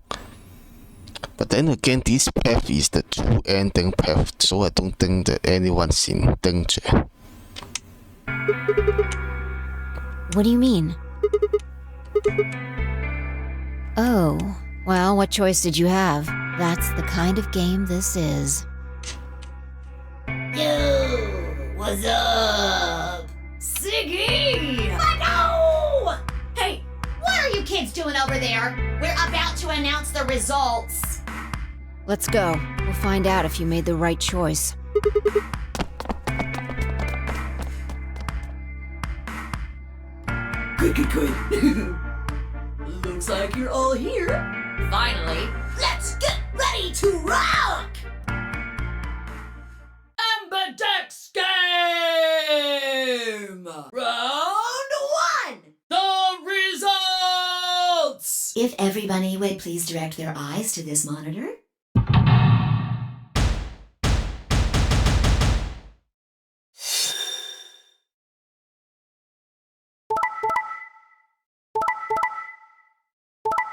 But then again, this path is the true ending path, so I don't think that anyone's in danger. What do you mean? Oh, well, what choice did you have? That's the kind of game this is. Yo, what's up? Siggy! Fido! Hey, what are you kids doing over there? We're about to announce the results. Let's go. We'll find out if you made the right choice. Good. Looks like you're all here. Finally, let's get ready to rock! Ambidex game! Round 1! The results! If everybody would please direct their eyes to this monitor.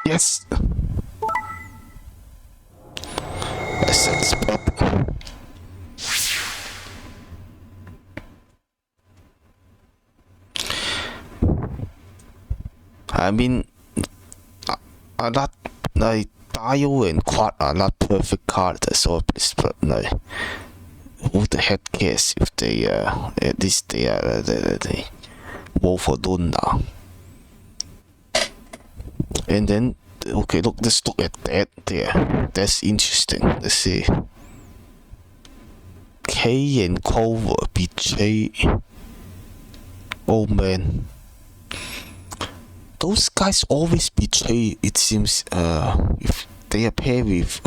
Yes. As expected. I mean, are not like Dio and Quad are not perfect characters, so but like, who the heck cares if they at least they vote for Lunda. And then, okay, look, let's look at that there. That's interesting. Let's see. Kay and Clover betray. Oh man. Those guys always betray, it seems. If they appear with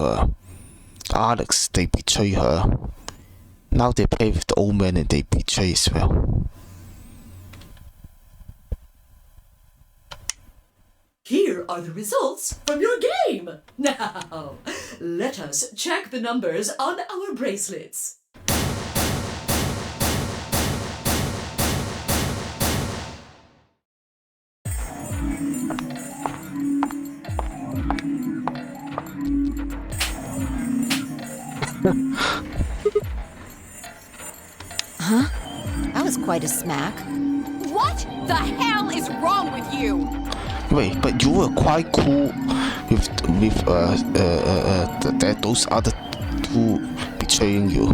Alex, they betray her. Now they play with the old man and they betray as well. Here are the results from your game. Now, let us check the numbers on our bracelets. Huh? That was quite a smack. What the hell is wrong with you? Wait, but you were quite cool with those other two betraying you.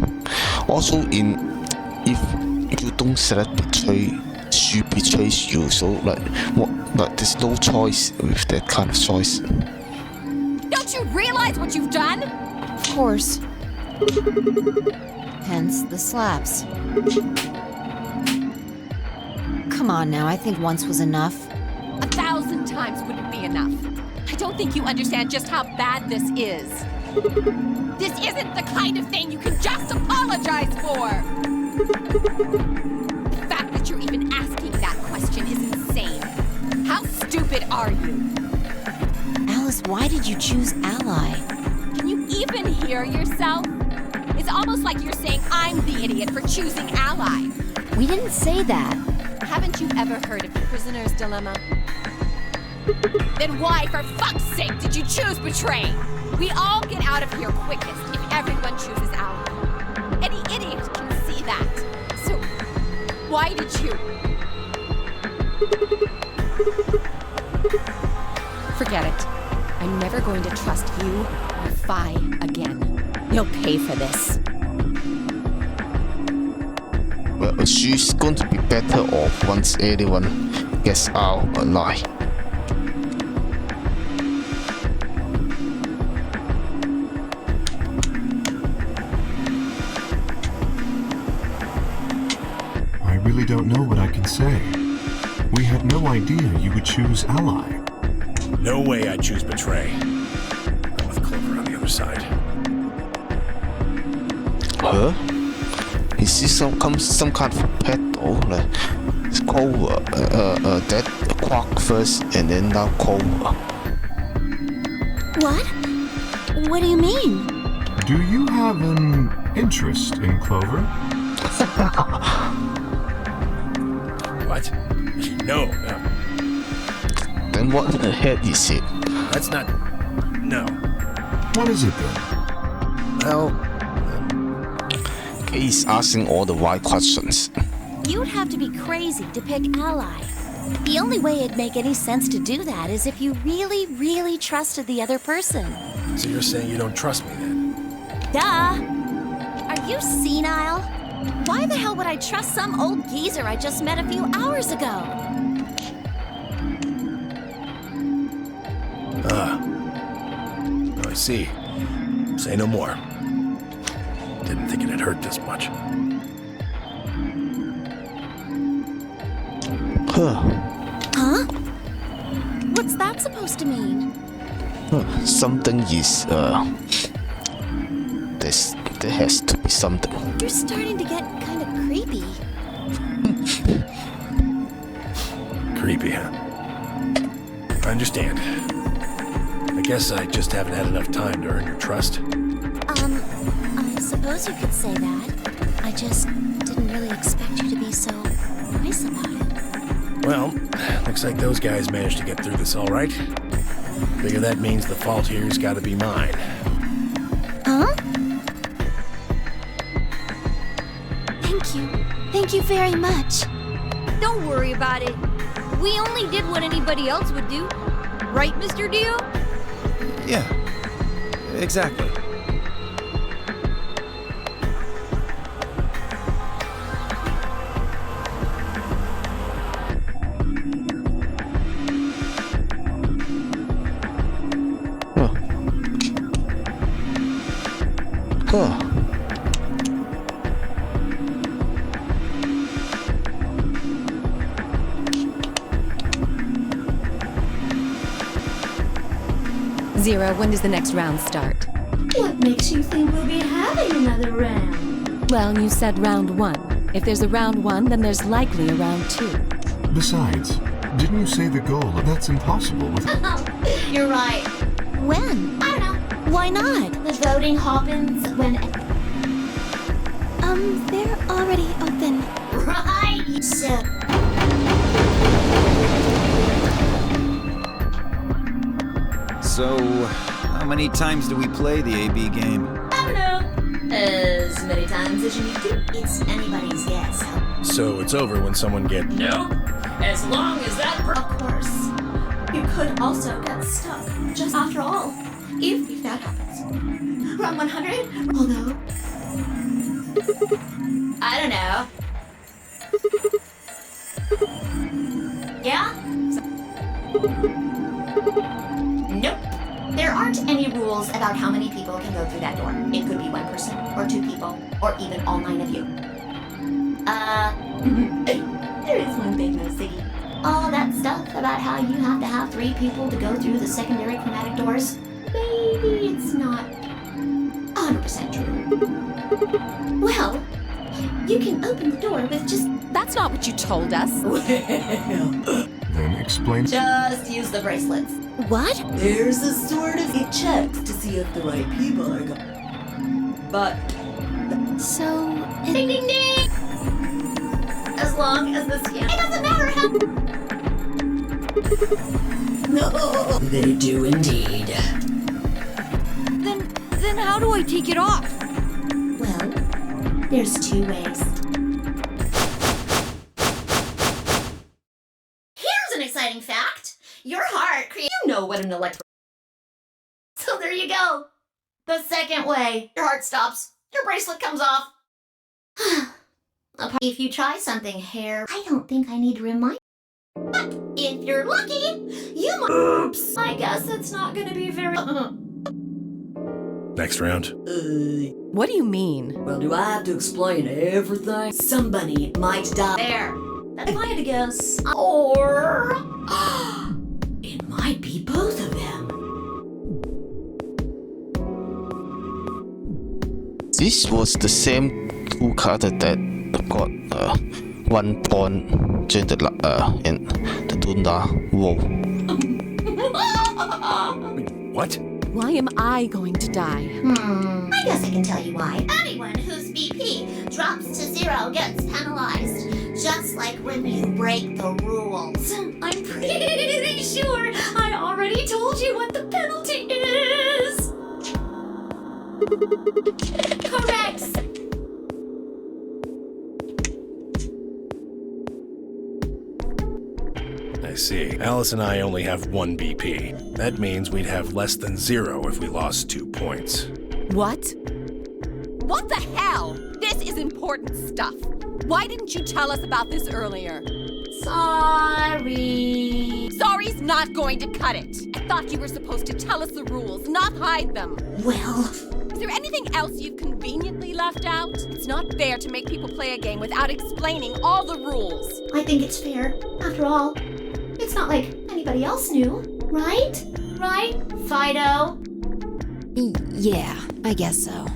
Also, if you don't select betray, she betrays you. So like, what? Like, there's no choice with that kind of choice. Don't you realize what you've done? Of course. Hence the slaps. Come on now, I think once was enough. 1,000 times wouldn't be enough. I don't think you understand just how bad this is. This isn't the kind of thing you can just apologize for. The fact that you're even asking that question is insane. How stupid are you? Alice, why did you choose Ally? Can you even hear yourself? It's almost like you're saying I'm the idiot for choosing Ally. We didn't say that. Haven't you ever heard of the prisoner's dilemma? Then why, for fuck's sake, did you choose Betray? We all get out of here quickest if everyone chooses Ally. Any idiot can see that. So, why did you? Forget it. I'm never going to trust you or Phi again. You'll pay for this. Well, she's going to be better off once anyone gets out alive. I really don't know what I can say. We had no idea you would choose Ally. No way I choose betray. I'm with Clover on the other side. Huh? Is this some kind of pet though? Like it's Clover. That Quark first, and then now Clover. What? What do you mean? Do you have an interest in Clover? What? No. Then what the hell is it? That's not... No. What is it then? Well... He's asking all the right questions. You'd have to be crazy to pick Ally. The only way it'd make any sense to do that is if you really, really trusted the other person. So you're saying you don't trust me then? Duh! Are you senile? Why the hell would I trust some old geezer I just met a few hours ago? I see. Say no more. Didn't think it'd hurt this much. Huh. Huh? What's that supposed to mean? Something is there has to be something. You're starting to get kind of creepy. Creepy, huh? I understand. I guess I just haven't had enough time to earn your trust. I suppose you could say that. I just didn't really expect you to be so nice about it. Well, looks like those guys managed to get through this all right. Figure that means the fault here's gotta be mine. Huh? Thank you very much. Don't worry about it. We only did what anybody else would do. Right, Mr. Dio? Yeah, exactly. Huh. 0, when does the next round start? What makes you think we'll be having another round? Well, you said round 1. If there's a round 1, then there's likely a round 2. Besides, didn't you say the goal? That's impossible with... You're right. When? I don't know. Why not? The voting happens when... They're already open. Right. So... So, how many times do we play the AB game? I don't know. As many times as you need to. It's anybody's guess. So it's over when someone gets... No. As long as that Of course. You could also get stuck. Just after all. If that happens. Round 100? Although... I don't know. Yeah? Nope. There aren't any rules about how many people can go through that door. It could be one person, or 2 people, or even all 9 of you. There is one thing though, Siggy. All that stuff about how you have to have 3 people to go through the secondary chromatic doors, maybe it's not 100% true. Well, you can open the door with just... That's not what you told us. Then explain... Just use the bracelets. What? There's a sort of it checks to see if the right people are going. But So... Ding ding ding! As long as the skin... It doesn't matter how... no, they do indeed. Then how do I take it off? Well, there's 2 ways. Here's an exciting fact. Your heart creates... You know what an electro... So there you go. The second way. Your heart stops. Your bracelet comes off. If you try something hair, I don't think I need to remind. But if you're lucky, you might... Oops. I guess it's not going to be very... Next round. What do you mean? Well, do I have to explain everything? Somebody might die. There. If I had to guess... Or... It might might be both of them. This was the same two characters that got 1 point during the in the Duna War. What? Why am I going to die? I guess I can tell you why. Anyone whose BP drops to 0 gets penalized. Just like when you break the rules. I'm pretty sure I already told you what the penalty is. Correct. I see. Alice and I only have 1 BP. That means we'd have less than 0 if we lost 2 points. What? What the hell? This is important stuff. Why didn't you tell us about this earlier? Sorry. Sorry's not going to cut it. I thought you were supposed to tell us the rules, not hide them. Well, is there anything else you've conveniently left out? It's not fair to make people play a game without explaining all the rules. I think it's fair. After all, it's not like anybody else knew, right? Right, Fido? Yeah, I guess so.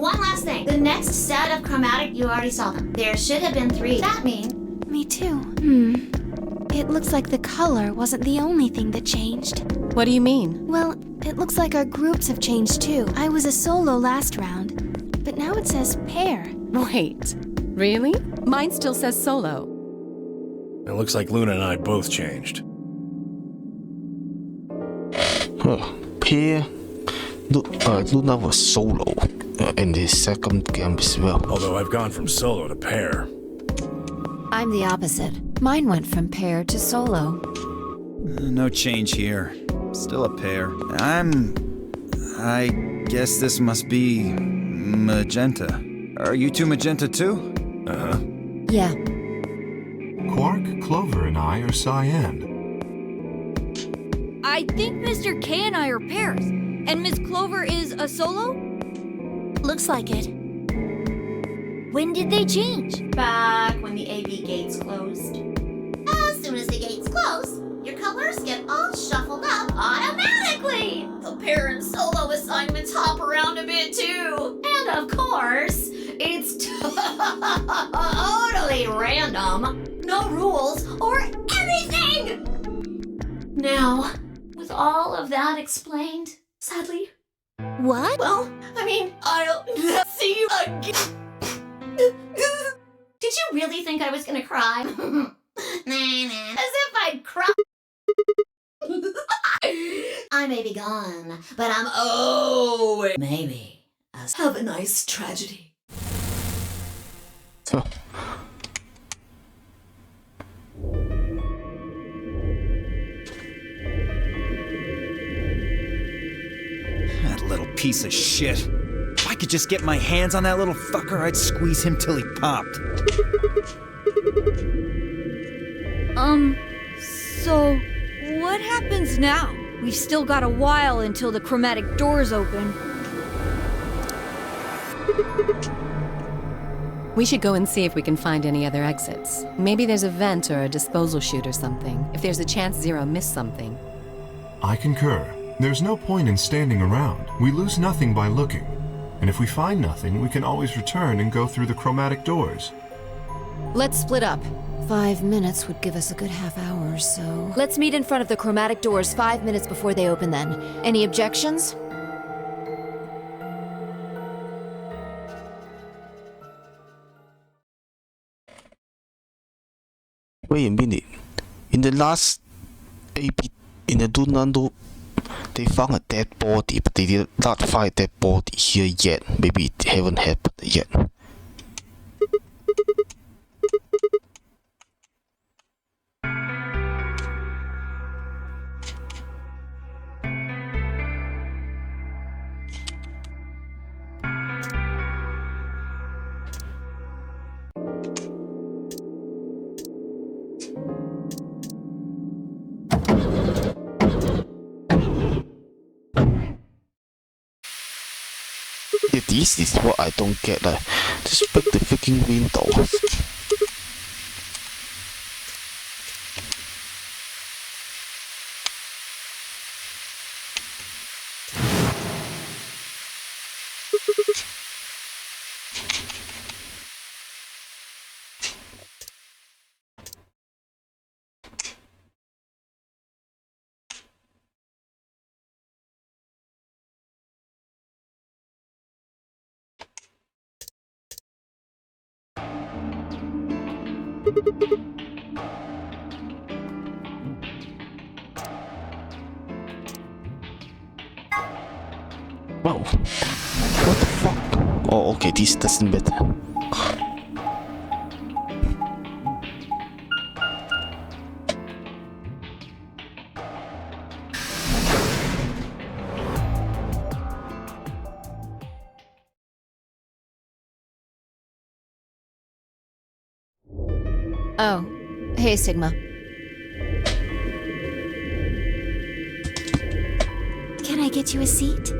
One last thing. The next set of chromatic, you already saw them. There should have been 3. That mean? Me too. It looks like the color wasn't the only thing that changed. What do you mean? Well, it looks like our groups have changed too. I was a solo last round, but now it says pair. Wait, really? Mine still says solo. It looks like Luna and I both changed. Pair. Luna was solo in the second game as well. Although I've gone from solo to pair. I'm the opposite. Mine went from pair to solo. No change here. Still a pair. I guess this must be magenta. Are you two magenta too? Uh-huh. Yeah. Quark, Clover, and I are cyan. I think Mr. K and I are pairs. And Miss Clover is a solo? Looks like it. When did they change? Back when the AB gates closed. As soon as the gates close, your colors get all shuffled up automatically. The pair and solo assignments hop around a bit too. And of course, it's totally random. No rules or anything. Now, with all of that explained, sadly. What? Well, I mean, I'll never see you again. Did you really think I was gonna cry? Nah. As if I'd cry. I may be gone, but I'm always maybe. Have a nice tragedy. That little piece of shit. If I could just get my hands on that little fucker, I'd squeeze him till he popped. So what happens now? We've still got a while until the chromatic doors open. We should go and see if we can find any other exits. Maybe there's a vent or a disposal chute or something. If there's a chance Zero missed something. I concur. There's no point in standing around. We lose nothing by looking. And if we find nothing, we can always return and go through the chromatic doors. Let's split up. 5 minutes would give us a good half hour or so. Let's meet in front of the chromatic doors 5 minutes before they open then. Any objections? Wait a minute. In the last AB, in the Dunando, they found a dead body, but they did not find a dead body here yet. Maybe it haven't happened yet. Okay, this is what I don't get. Just break the freaking windows. Whoa. What the fuck? Oh, okay, this doesn't matter. Oh, hey, Sigma. Can I get you a seat?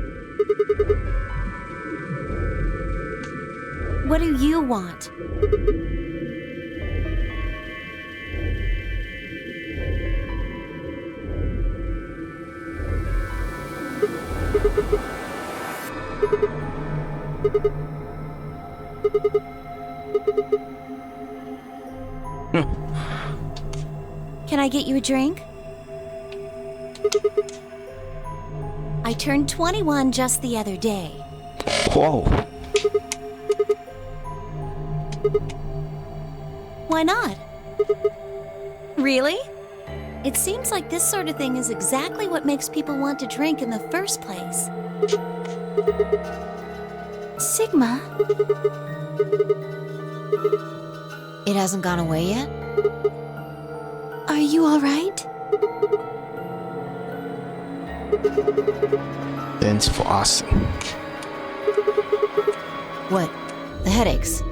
What do you want? Can I get you a drink? I turned 21 just the other day. Whoa. Why not? Really? It seems like this sort of thing is exactly what makes people want to drink in the first place. Sigma? It hasn't gone away yet? Are you alright? Thanks for asking. What? The headaches?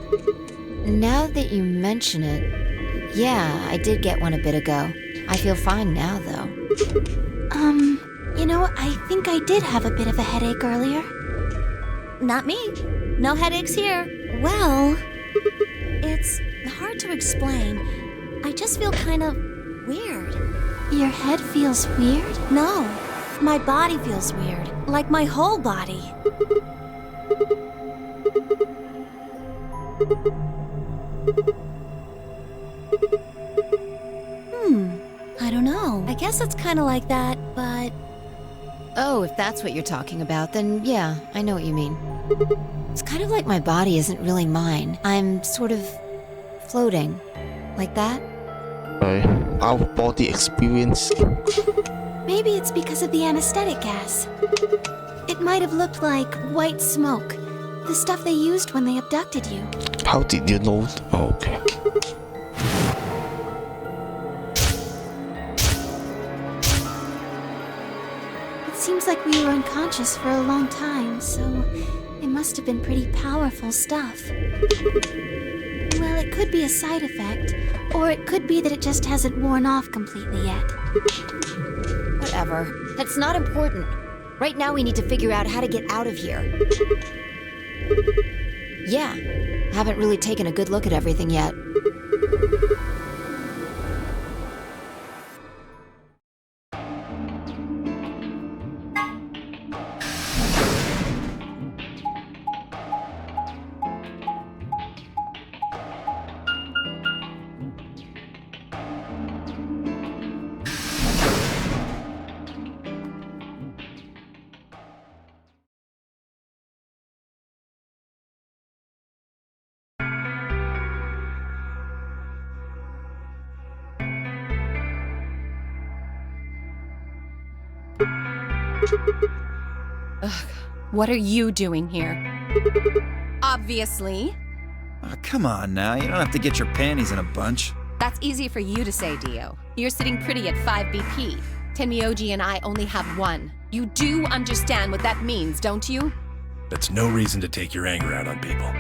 Now that you mention it, yeah, I did get one a bit ago. I feel fine now, though. You know, I think I did have a bit of a headache earlier. Not me. No headaches here. Well, it's hard to explain. I just feel kind of weird. Your head feels weird? No, my body feels weird. Like my whole body. I don't know. I guess it's kind of like that, but... Oh, if that's what you're talking about, then yeah, I know what you mean. It's kind of like my body isn't really mine. I'm sort of floating. Like that? Our body experience. Maybe it's because of the anesthetic gas. It might have looked like white smoke. The stuff they used when they abducted you. How did you know? Oh, okay. It seems like we were unconscious for a long time, so it must have been pretty powerful stuff. Well, it could be a side effect, or it could be that it just hasn't worn off completely yet. Whatever. That's not important. Right now we need to figure out how to get out of here. Yeah, haven't really taken a good look at everything yet. Ugh, what are you doing here? Obviously. Oh, come on now, you don't have to get your panties in a bunch. That's easy for you to say, Dio. You're sitting pretty at 5 BP. Tenmyoji and I only have 1. You do understand what that means, don't you? That's no reason to take your anger out on people.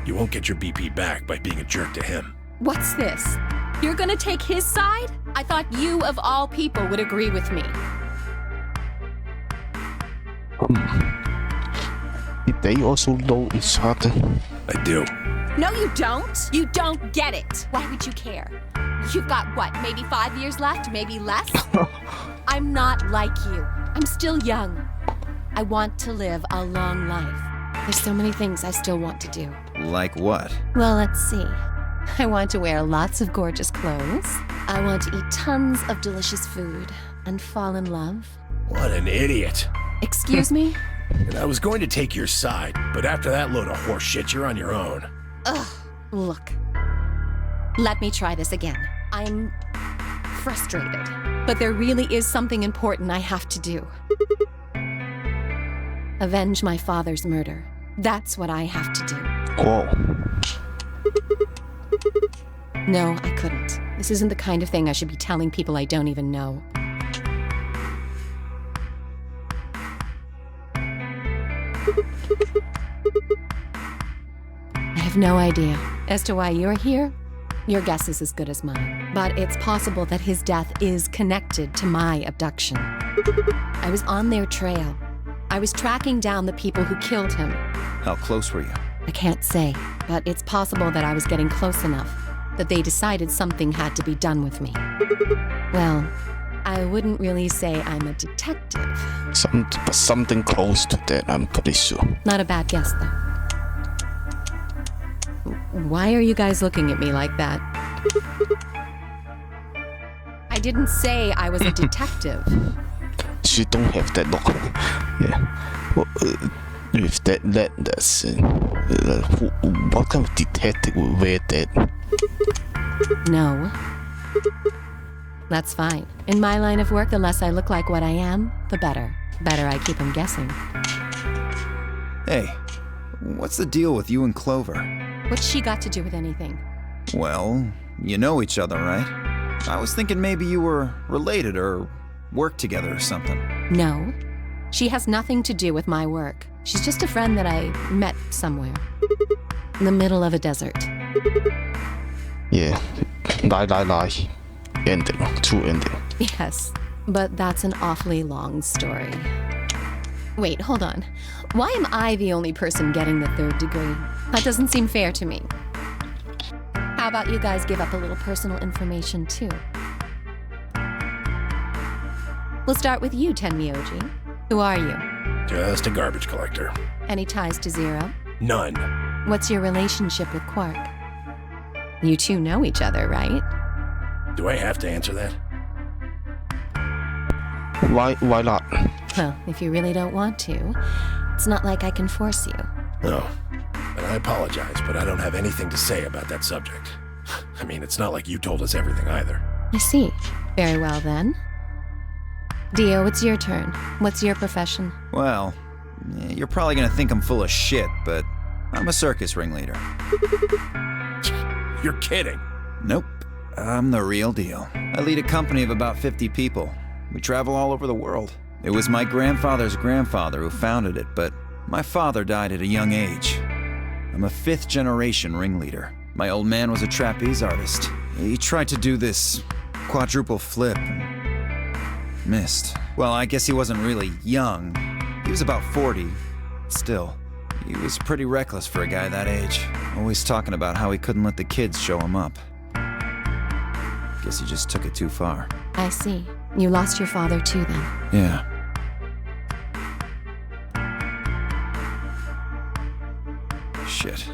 You won't get your BP back by being a jerk to him. What's this? You're gonna take his side? I thought you, of all people, would agree with me. Did they also know each other? I do. No, you don't. You don't get it. Why would you care? You've got what, maybe 5 years left, maybe less? I'm not like you. I'm still young. I want to live a long life. There's so many things I still want to do. Like what? Well, let's see. I want to wear lots of gorgeous clothes. I want to eat tons of delicious food and fall in love. What an idiot. Excuse me? And I was going to take your side, but after that load of horse shit, you're on your own. Ugh, look. Let me try this again. I'm frustrated, but there really is something important I have to do. Avenge my father's murder. That's what I have to do. Oh. No, I couldn't. This isn't the kind of thing I should be telling people I don't even know. I have no idea. As to why you're here, your guess is as good as mine. But it's possible that his death is connected to my abduction. I was on their trail. I was tracking down the people who killed him. How close were you? I can't say, but it's possible that I was getting close enough that they decided something had to be done with me. Well, I wouldn't really say I'm a detective. Something close to that, I'm pretty sure. Not a bad guess, though. Why are you guys looking at me like that? I didn't say I was a detective. She don't have that look. Yeah. Well, with that's what kind of detective would wear that? No. That's fine. In my line of work, the less I look like what I am, the better. Better I keep them guessing. Hey, what's the deal with you and Clover? What's she got to do with anything? Well, you know each other, right? I was thinking maybe you were related or worked together or something. No. She has nothing to do with my work. She's just a friend that I met somewhere. In the middle of a desert. Yeah. Lie. Ending. True ending. Yes, but that's an awfully long story. Wait, hold on. Why am I the only person getting the 3rd degree? That doesn't seem fair to me. How about you guys give up a little personal information, too? We'll start with you, Tenmyoji. Who are you? Just a garbage collector. Any ties to Zero? None. What's your relationship with Quark? You two know each other, right? Do I have to answer that? Why not? Well, if you really don't want to, it's not like I can force you. No. And I apologize, but I don't have anything to say about that subject. I mean, it's not like you told us everything either. I see. Very well, then. Dio, it's your turn. What's your profession? Well, you're probably gonna think I'm full of shit, but I'm a circus ringleader. You're kidding. Nope. I'm the real deal. I lead a company of about 50 people. We travel all over the world. It was my grandfather's grandfather who founded it, but my father died at a young age. I'm a 5th-generation ringleader. My old man was a trapeze artist. He tried to do this quadruple flip and missed. Well, I guess he wasn't really young. He was about 40. Still, he was pretty reckless for a guy that age. Always talking about how he couldn't let the kids show him up. Guess he just took it too far. I see. You lost your father too, then. Yeah. Shit.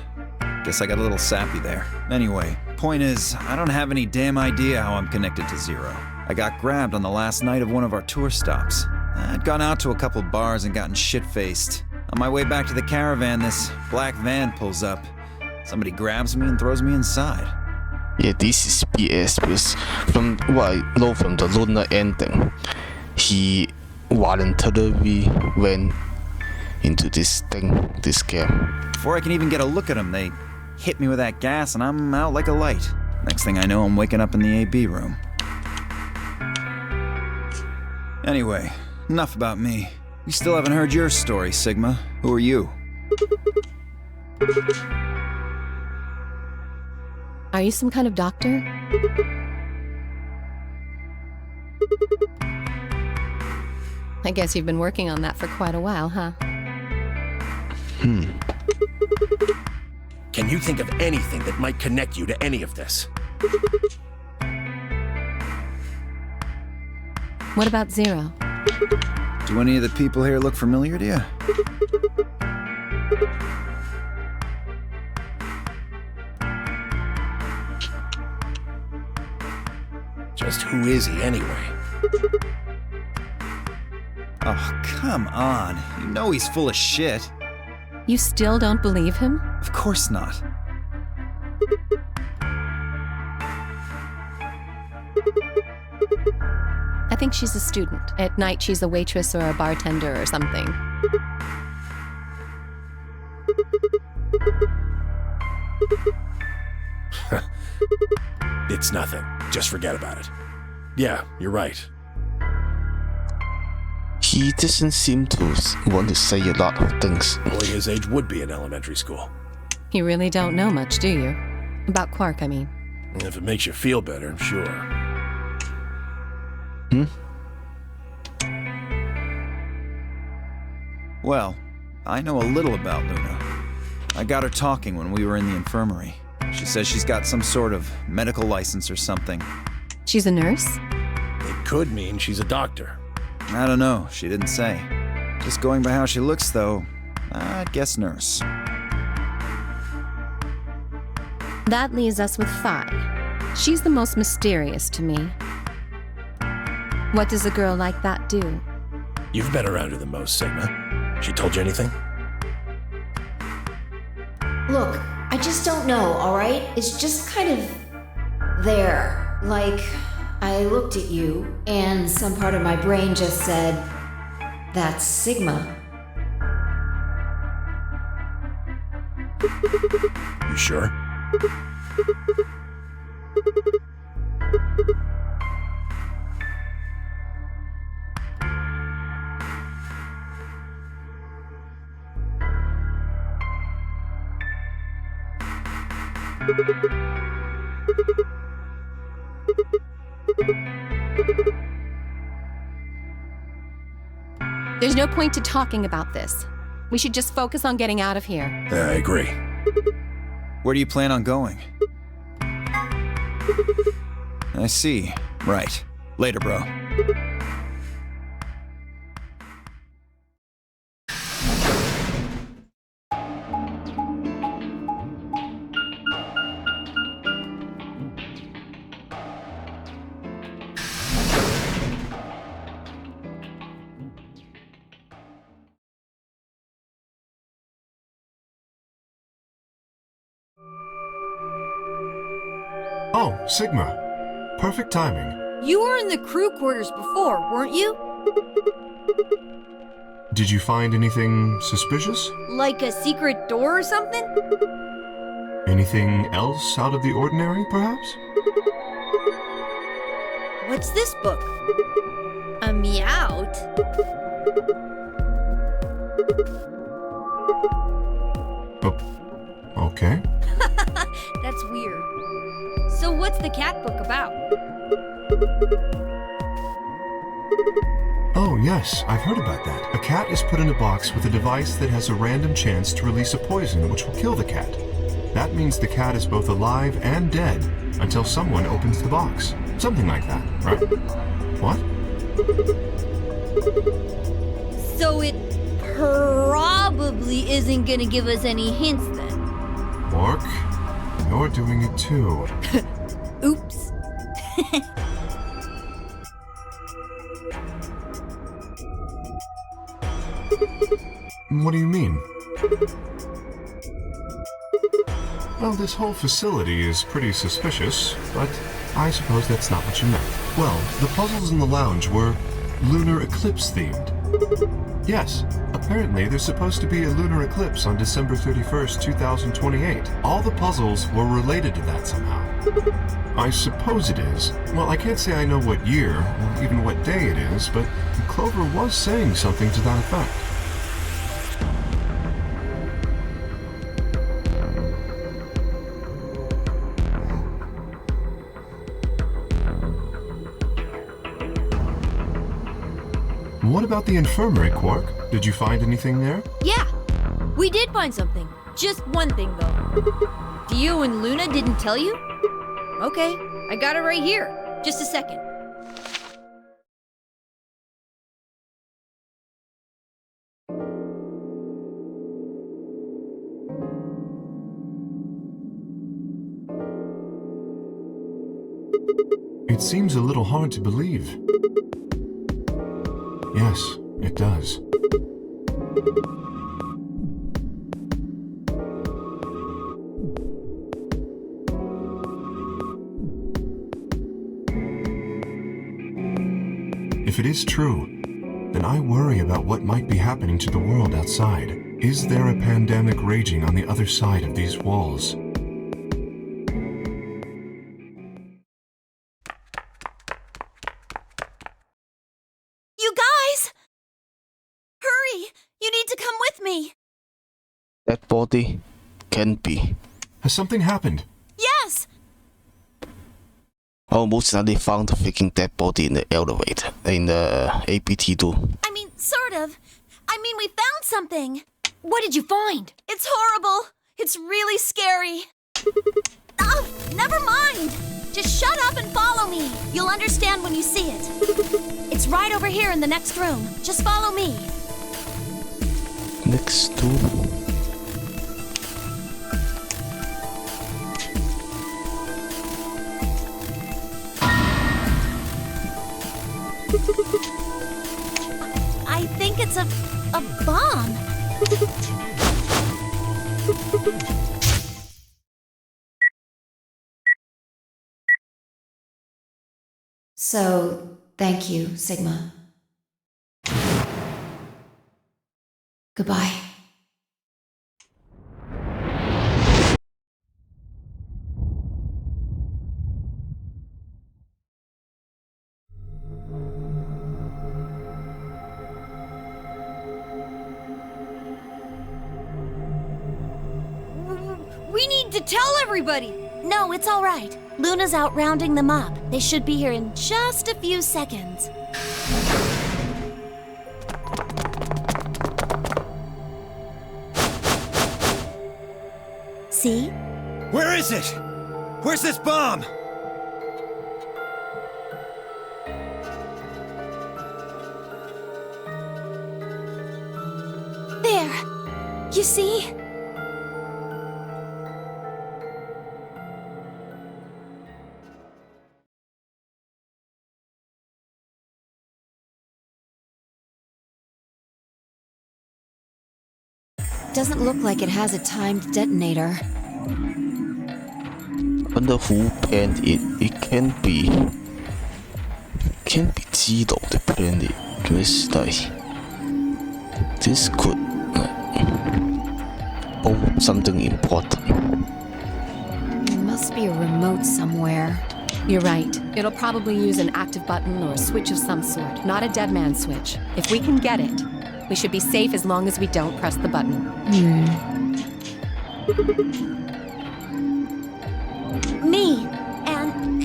Guess I got a little sappy there. Anyway, point is, I don't have any damn idea how I'm connected to Zero. I got grabbed on the last night of one of our tour stops. I'd gone out to a couple bars and gotten shit-faced. On my way back to the caravan, this black van pulls up. Somebody grabs me and throws me inside. Yeah, this is BS because from what I know from the Lunar ending, he voluntarily went into this game. Before I can even get a look at him, they hit me with that gas and I'm out like a light. Next thing I know, I'm waking up in the AB room. Anyway, enough about me. We still haven't heard your story, Sigma. Who are you? Are you some kind of doctor? I guess you've been working on that for quite a while, huh? Can you think of anything that might connect you to any of this? What about Zero? Do any of the people here look familiar to you? Just who is he anyway? Oh, come on. You know he's full of shit. You still don't believe him? Of course not. I think she's a student. At night, she's a waitress or a bartender or something. It's nothing. Just forget about it. Yeah, you're right. He doesn't seem to want to say a lot of things. Boy his age would be in elementary school. You really don't know much, do you? About Quark, I mean. If it makes you feel better, sure. Well, I know a little about Luna. I got her talking when we were in the infirmary. She says she's got some sort of medical license or something. She's a nurse? It could mean she's a doctor. I don't know, she didn't say. Just going by how she looks, though, I'd guess nurse. That leaves us with Phi. She's the most mysterious to me. What does a girl like that do? You've been around her the most, Sigma. She told you anything? Look, I just don't know, alright? It's just kind of there. Like, I looked at you, and some part of my brain just said, that's Sigma. You sure? There's no point to talking about this. We should just focus on getting out of here. I agree. Where do you plan on going? I see. Right. Later, bro. Oh, Sigma. Perfect timing. You were in the crew quarters before, weren't you? Did you find anything suspicious? Like a secret door or something? Anything else out of the ordinary, perhaps? What's this book? A Meowth? Okay. That's weird. So what's the cat book about? Oh, yes, I've heard about that. A cat is put in a box with a device that has a random chance to release a poison which will kill the cat. That means the cat is both alive and dead until someone opens the box. Something like that, right? What? So it probably isn't gonna give us any hints then. Quark, you're doing it too. Oops. What do you mean? Well, this whole facility is pretty suspicious, but I suppose that's not what you meant. Well, the puzzles in the lounge were lunar eclipse themed. Yes, apparently there's supposed to be a lunar eclipse on December 31st, 2028. All the puzzles were related to that somehow. I suppose it is. Well, I can't say I know what year, or even what day it is, but Clover was saying something to that effect. What about the infirmary, Quark? Did you find anything there? Yeah. We did find something. Just one thing, though. Dio and Luna didn't tell you? Okay, I got it right here. Just a second. It seems a little hard to believe. Yes, it does. If it is true, then I worry about what might be happening to the world outside. Is there a pandemic raging on the other side of these walls? You guys! Hurry! You need to come with me! That body can be. Has something happened? Yes! Oh, most likely found the freaking dead body in the elevator, in the APT2. I mean, sort of. I mean, we found something. What did you find? It's horrible. It's really scary. Oh, never mind. Just shut up and follow me. You'll understand when you see it. It's right over here in the next room. Just follow me. Next to... I think it's a bomb. So, thank you, Sigma. Goodbye. We need to tell everybody! No, it's all right. Luna's out rounding them up. They should be here in just a few seconds. See? Where is it? Where's this bomb? There. You see? Doesn't look like it has a timed detonator. Wonder who planned it. It can be Zero that planned it. Because like this could hold something important. There must be a remote somewhere. You're right. It'll probably use an active button or a switch of some sort, not a dead man switch. If we can get it, we should be safe as long as we don't press the button. Me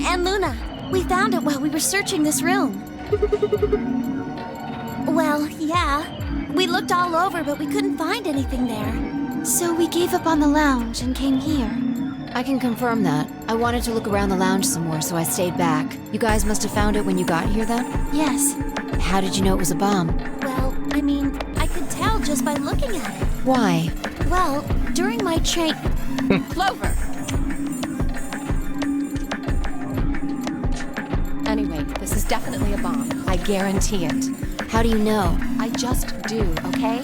and Luna. We found it while we were searching this room. Well, yeah. We looked all over, but we couldn't find anything there. So we gave up on the lounge and came here. I can confirm that. I wanted to look around the lounge some more, so I stayed back. You guys must have found it when you got here then? Yes. How did you know it was a bomb? Well, I mean, I could tell just by looking at it. Why? Well, during my Clover! Anyway, this is definitely a bomb. I guarantee it. How do you know? I just do, okay?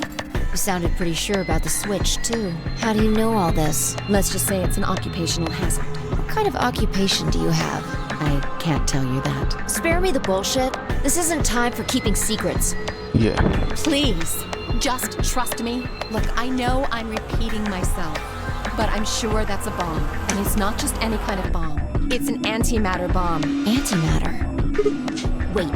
You sounded pretty sure about the switch, too. How do you know all this? Let's just say it's an occupational hazard. What kind of occupation do you have? I can't tell you that. Spare me the bullshit. This isn't time for keeping secrets. Yeah. Please, just trust me. Look, I know I'm repeating myself, but I'm sure that's a bomb. And it's not just any kind of bomb. It's an antimatter bomb. Antimatter? Wait,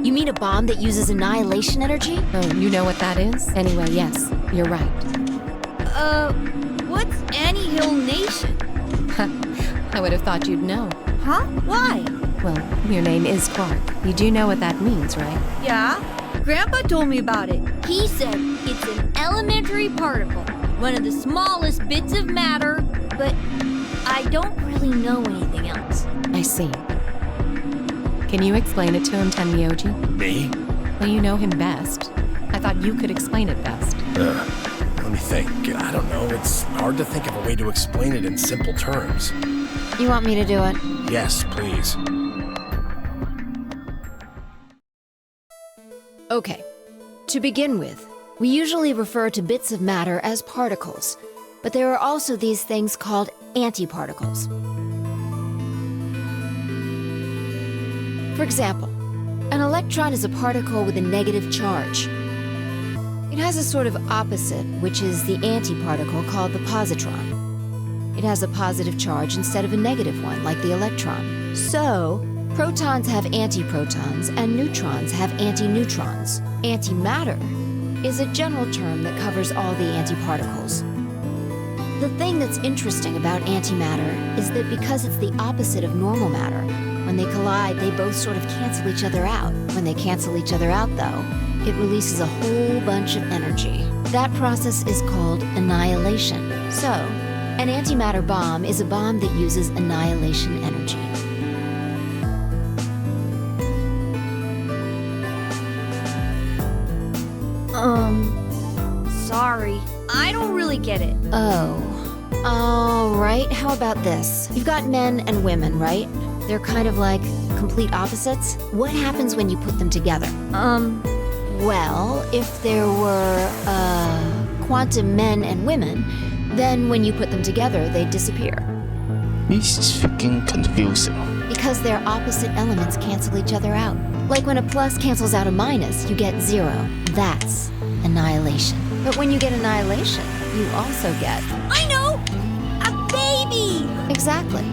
you mean a bomb that uses annihilation energy? Oh, you know what that is? Anyway, yes, you're right. What's Annihilation? I would have thought you'd know. Huh? Why? Well, your name is Clark. You do know what that means, right? Yeah? Grandpa told me about it. He said it's an elementary particle. one of the smallest bits of matter, but I don't really know anything else. I see. Can you explain it to him, Tenmyoji? Me? Well, you know him best. I thought you could explain it best. Let me think. I don't know. It's hard to think of a way to explain it in simple terms. You want me to do it? Yes, please. Okay. To begin with, we usually refer to bits of matter as particles, but there are also these things called antiparticles. For example, an electron is a particle with a negative charge. It has a sort of opposite, which is the antiparticle called the positron. It has a positive charge instead of a negative one, like the electron. So, protons have antiprotons and neutrons have antineutrons. Antimatter is a general term that covers all the antiparticles. The thing that's interesting about antimatter is that because it's the opposite of normal matter, when they collide, they both sort of cancel each other out. When they cancel each other out, though, it releases a whole bunch of energy. That process is called annihilation. So, an antimatter bomb is a bomb that uses annihilation energy. Sorry. I don't really get it. Oh. All right, how about this? You've got men and women, right? They're kind of like complete opposites. What happens when you put them together? Well, if there were, quantum men and women, then when you put them together, they'd disappear. This is freaking confusing. Because their opposite elements cancel each other out. Like when a plus cancels out a minus, you get 0. That's annihilation. But when you get annihilation, you also get... I know! A baby! Exactly.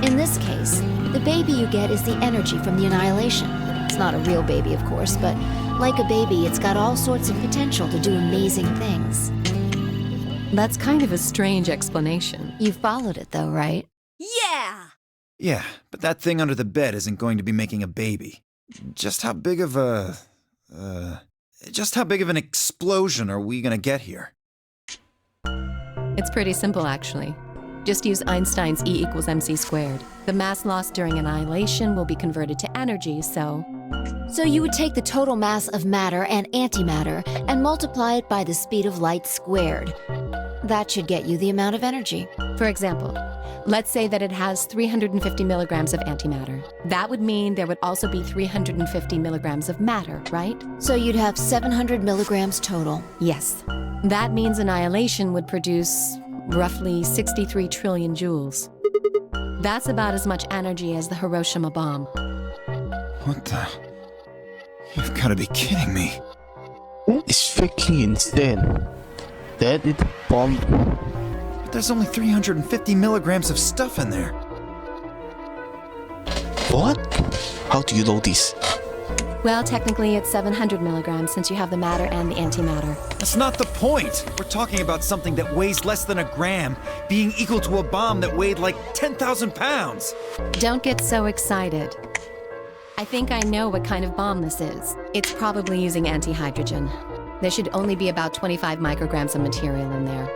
In this case, the baby you get is the energy from the annihilation. It's not a real baby, of course, but like a baby, it's got all sorts of potential to do amazing things. That's kind of a strange explanation. You followed it, though, right? Yeah! Yeah, but that thing under the bed isn't going to be making a baby. Just how big of an explosion are we gonna get here? It's pretty simple, actually. Just use Einstein's E equals mc squared. The mass lost during annihilation will be converted to energy, so... So you would take the total mass of matter and antimatter and multiply it by the speed of light squared. That should get you the amount of energy. For example, let's say that it has 350 milligrams of antimatter. That would mean there would also be 350 milligrams of matter, right? So you'd have 700 milligrams total. Yes. That means annihilation would produce roughly 63 trillion joules. That's about as much energy as the Hiroshima bomb. What the? You've got to be kidding me. That is freaking insane. That is a bomb. But there's only 350 milligrams of stuff in there. What? How do you know this? Well, technically it's 700 milligrams since you have the matter and the antimatter. That's not the point. We're talking about something that weighs less than a gram being equal to a bomb that weighed like 10,000 pounds. Don't get so excited. I think I know what kind of bomb this is. It's probably using antihydrogen. There should only be about 25 micrograms of material in there.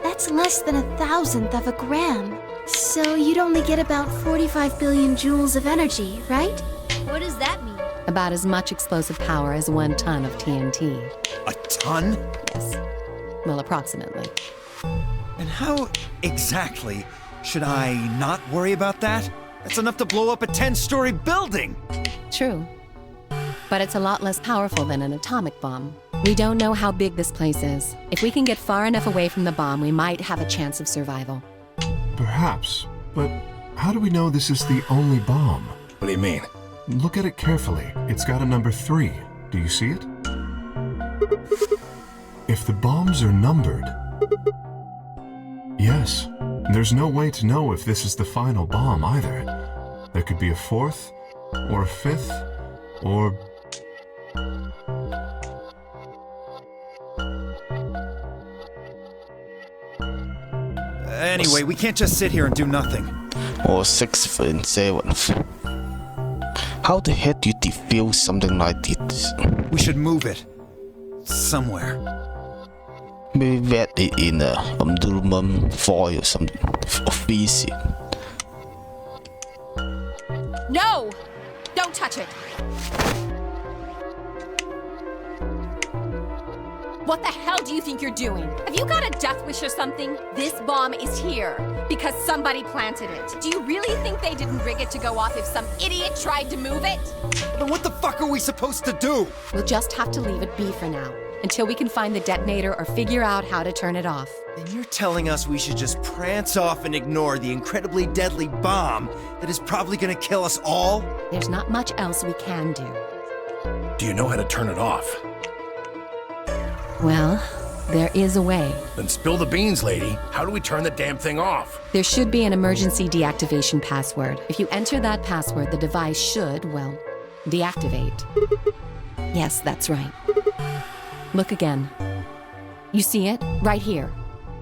That's less than 1,000th of a gram. So you'd only get about 45 billion joules of energy, right? What does that mean? About as much explosive power as 1 ton of TNT. A ton? Yes. Well, approximately. And how exactly should I not worry about that? That's enough to blow up a 10-story building! True. But it's a lot less powerful than an atomic bomb. We don't know how big this place is. If we can get far enough away from the bomb, we might have a chance of survival. Perhaps, but how do we know this is the only bomb? What do you mean? Look at it carefully. It's got a number 3. Do you see it? If the bombs are numbered... Yes. There's no way to know if this is the final bomb either. There could be a 4th, or a 5th, or... Anyway, we can't just sit here and do nothing. Or 6th and 7th. How the heck do you defuse something like this? We should move it. Somewhere. Maybe wrap it in a aluminum foil or something, or freeze it. No! Don't touch it! What the hell do you think you're doing? Have you got a death wish or something? This bomb is here because somebody planted it. Do you really think they didn't rig it to go off if some idiot tried to move it? Then what the fuck are we supposed to do? We'll just have to leave it be for now, until we can find the detonator or figure out how to turn it off. Then you're telling us we should just prance off and ignore the incredibly deadly bomb that is probably gonna kill us all? There's not much else we can do. Do you know how to turn it off? Well, there is a way. Then spill the beans, lady. How do we turn the damn thing off? There should be an emergency deactivation password. If you enter that password, the device should, well, deactivate. Yes, that's right. Look again. You see it? Right here.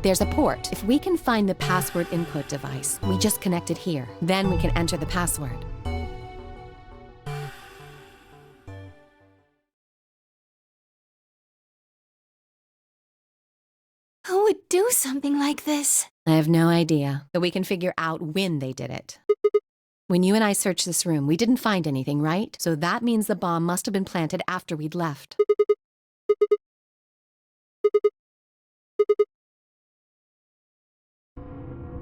There's a port. If we can find the password input device, we just connect it here. Then we can enter the password. Who would do something like this? I have no idea, but we can figure out when they did it. When you and I searched this room, we didn't find anything, right? So that means the bomb must have been planted after we'd left.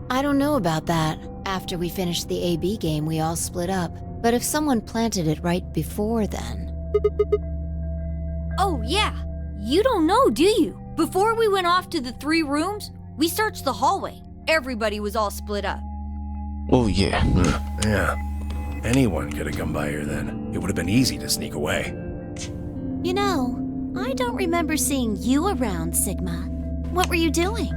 I don't know about that. After we finished the AB game, we all split up. But if someone planted it right before then... Oh, yeah. You don't know, do you? Before we went off to the 3 rooms, we searched the hallway. Everybody was all split up. Oh, yeah. Yeah. Anyone could have come by here then. It would have been easy to sneak away. You know, I don't remember seeing you around, Sigma. What were you doing?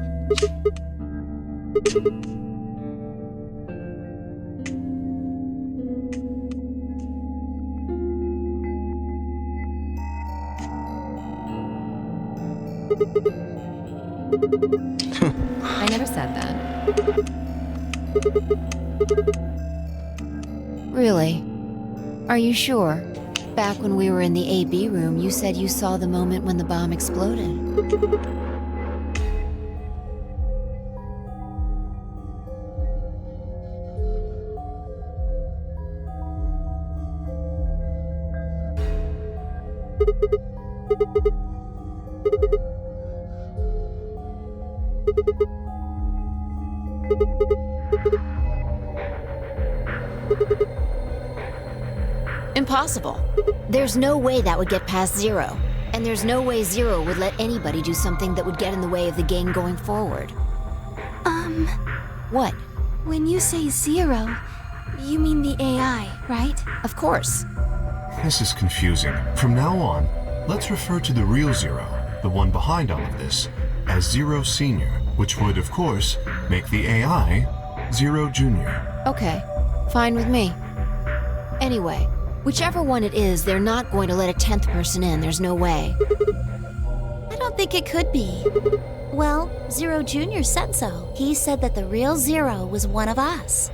I never said that. Really? Are you sure? Back when we were in the AB room, you said you saw the moment when the bomb exploded. Impossible. There's no way that would get past Zero. And there's no way Zero would let anybody do something that would get in the way of the game going forward. What? When you say Zero, you mean the AI, right? Of course. This is confusing. From now on, let's refer to the real Zero, the one behind all of this, as Zero Senior, which would, of course, make the AI Zero Junior. Okay, fine with me. Anyway, whichever one it is, they're not going to let a 10th person in. There's no way. I don't think it could be. Well, Zero Jr. said so. He said that the real Zero was one of us.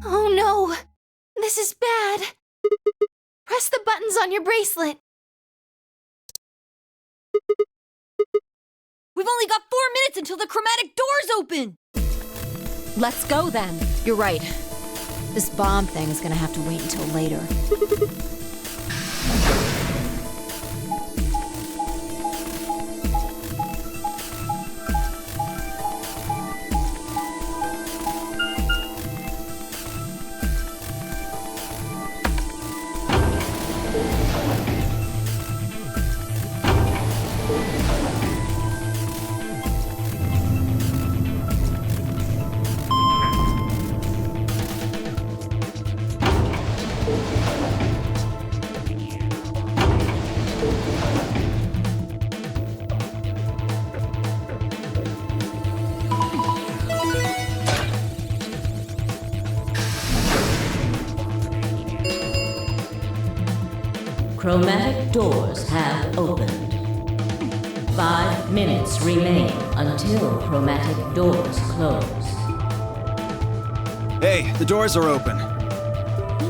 Oh no! This is bad! Press the buttons on your bracelet! We've only got 4 minutes until the chromatic doors open! Let's go then. You're right. This bomb thing is gonna have to wait until later. chromatic doors have opened. 5 minutes remain until chromatic doors close. Hey, the doors are open.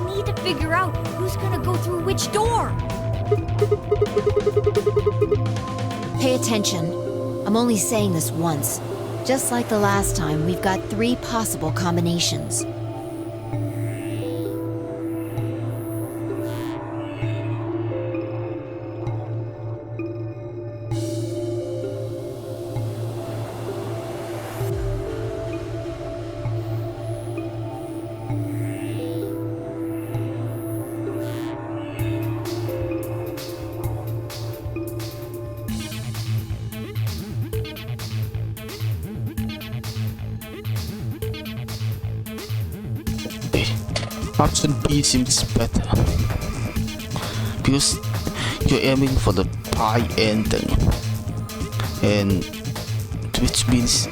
We need to figure out who's gonna go through which door. Pay attention. I'm only saying this once. Just like the last time, we've got 3 possible combinations. Option B seems better because you're aiming for the pie ending, and which means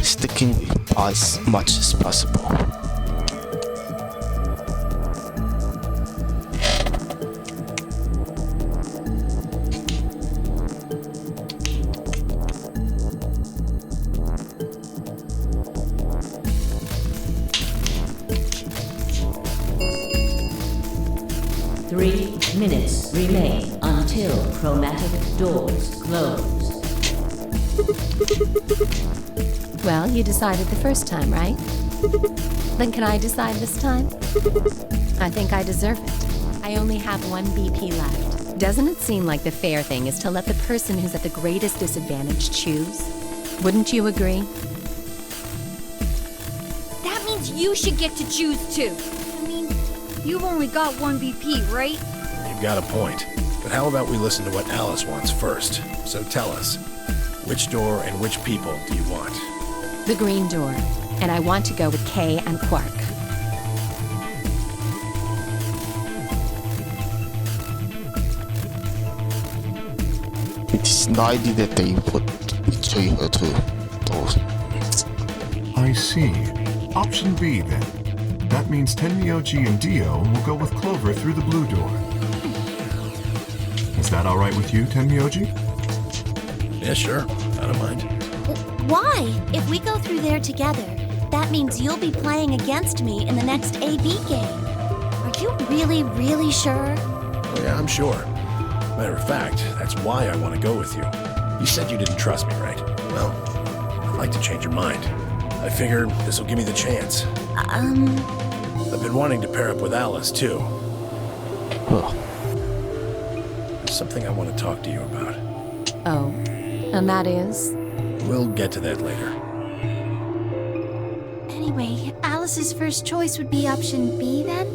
sticking with pie as much as possible. Minutes remain until chromatic doors close. Well, you decided the first time, right? Then can I decide this time? I think I deserve it. I only have 1 BP left. Doesn't it seem like the fair thing is to let the person who's at the greatest disadvantage choose? Wouldn't you agree? That means you should get to choose too. I mean, you've only got 1 BP, right? You've got a point. But how about we listen to what Alice wants first? So tell us, which door and which people do you want? The green door. And I want to go with Kay and Quark. It is likely that they would betray her to those. I see. Option B, then. That means Tenmyoji and Dio will go with Clover through the blue door. Is that alright with you, Tenmyoji? Yeah, sure. I don't mind. Why? If we go through there together, that means you'll be playing against me in the next AB game. Are you really, really sure? Oh, yeah, I'm sure. Matter of fact, that's why I want to go with you. You said you didn't trust me, right? Well, I'd like to change your mind. I figure this will give me the chance. I've been wanting to pair up with Alice, too. There's something I want to talk to you about. Oh, and that is? We'll get to that later. Anyway, Alice's first choice would be option B, then?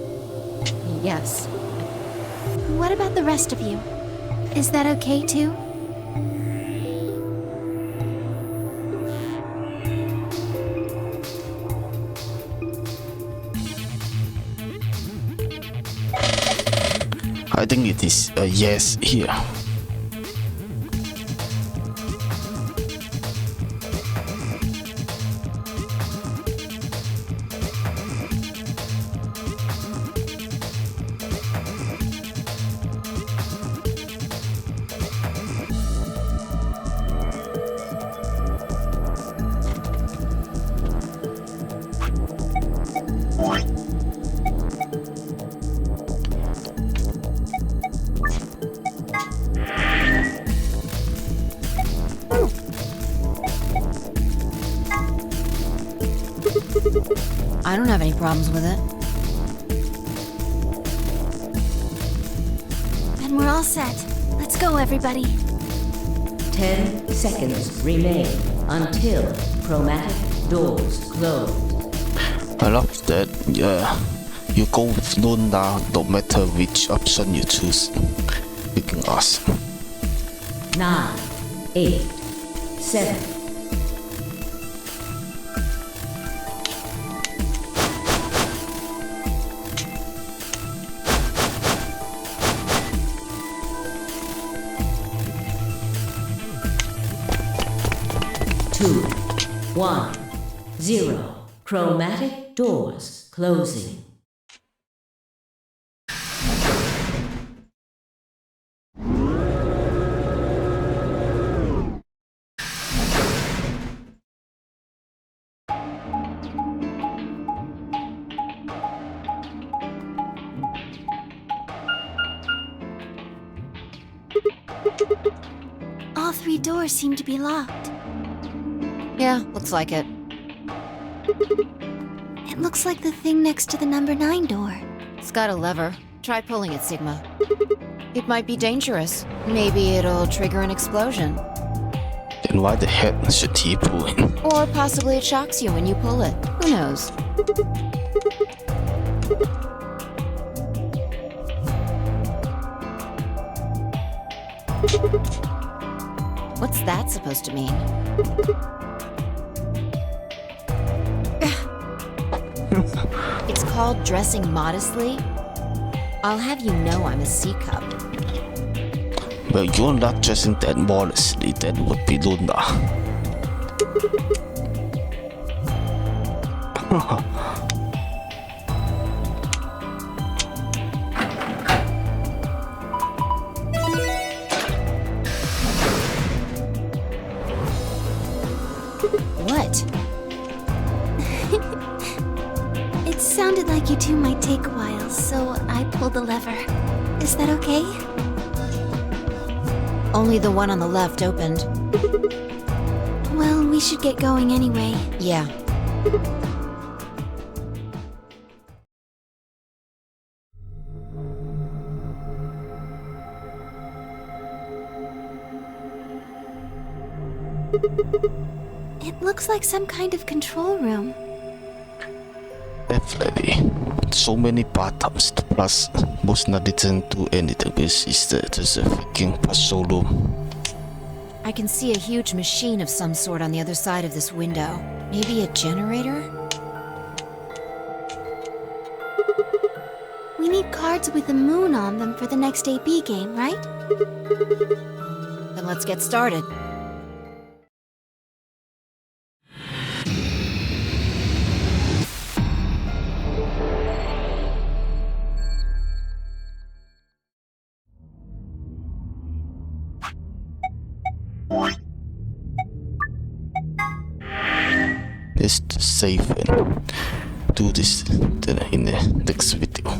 Yes. What about the rest of you? Is that okay, too? I think it is a yes here. I don't have any problems with it. Then we're all set. Let's go, everybody. 10 seconds remain until chromatic doors close. I love that you go with Luna no matter which option you choose, picking us. 9, 8, 7. Two, 1, 0. Chromatic doors closing. All 3 doors seem to be locked. Yeah, looks like it. It looks like the thing next to the number 9 door. It's got a lever. Try pulling it, Sigma. It might be dangerous. Maybe it'll trigger an explosion. Then why the heck should he pull it? Or possibly it shocks you when you pull it. Who knows? What's that supposed to mean? It's called dressing modestly. I'll have you know I'm a C-cup. Well, you're not dressing that modestly, that would be Luna. What? It sounded like you two might take a while, so I pulled the lever. Is that okay? Only the one on the left opened. Well, we should get going anyway. Yeah. It looks like some kind of control room. Definitely. So many bathtubs, plus most not didn't do anything. This is just a freaking puzzle room. I can see a huge machine of some sort on the other side of this window. Maybe a generator? We need cards with the moon on them for the next AB game, right? Then let's get started. Let's save and do this in the next video.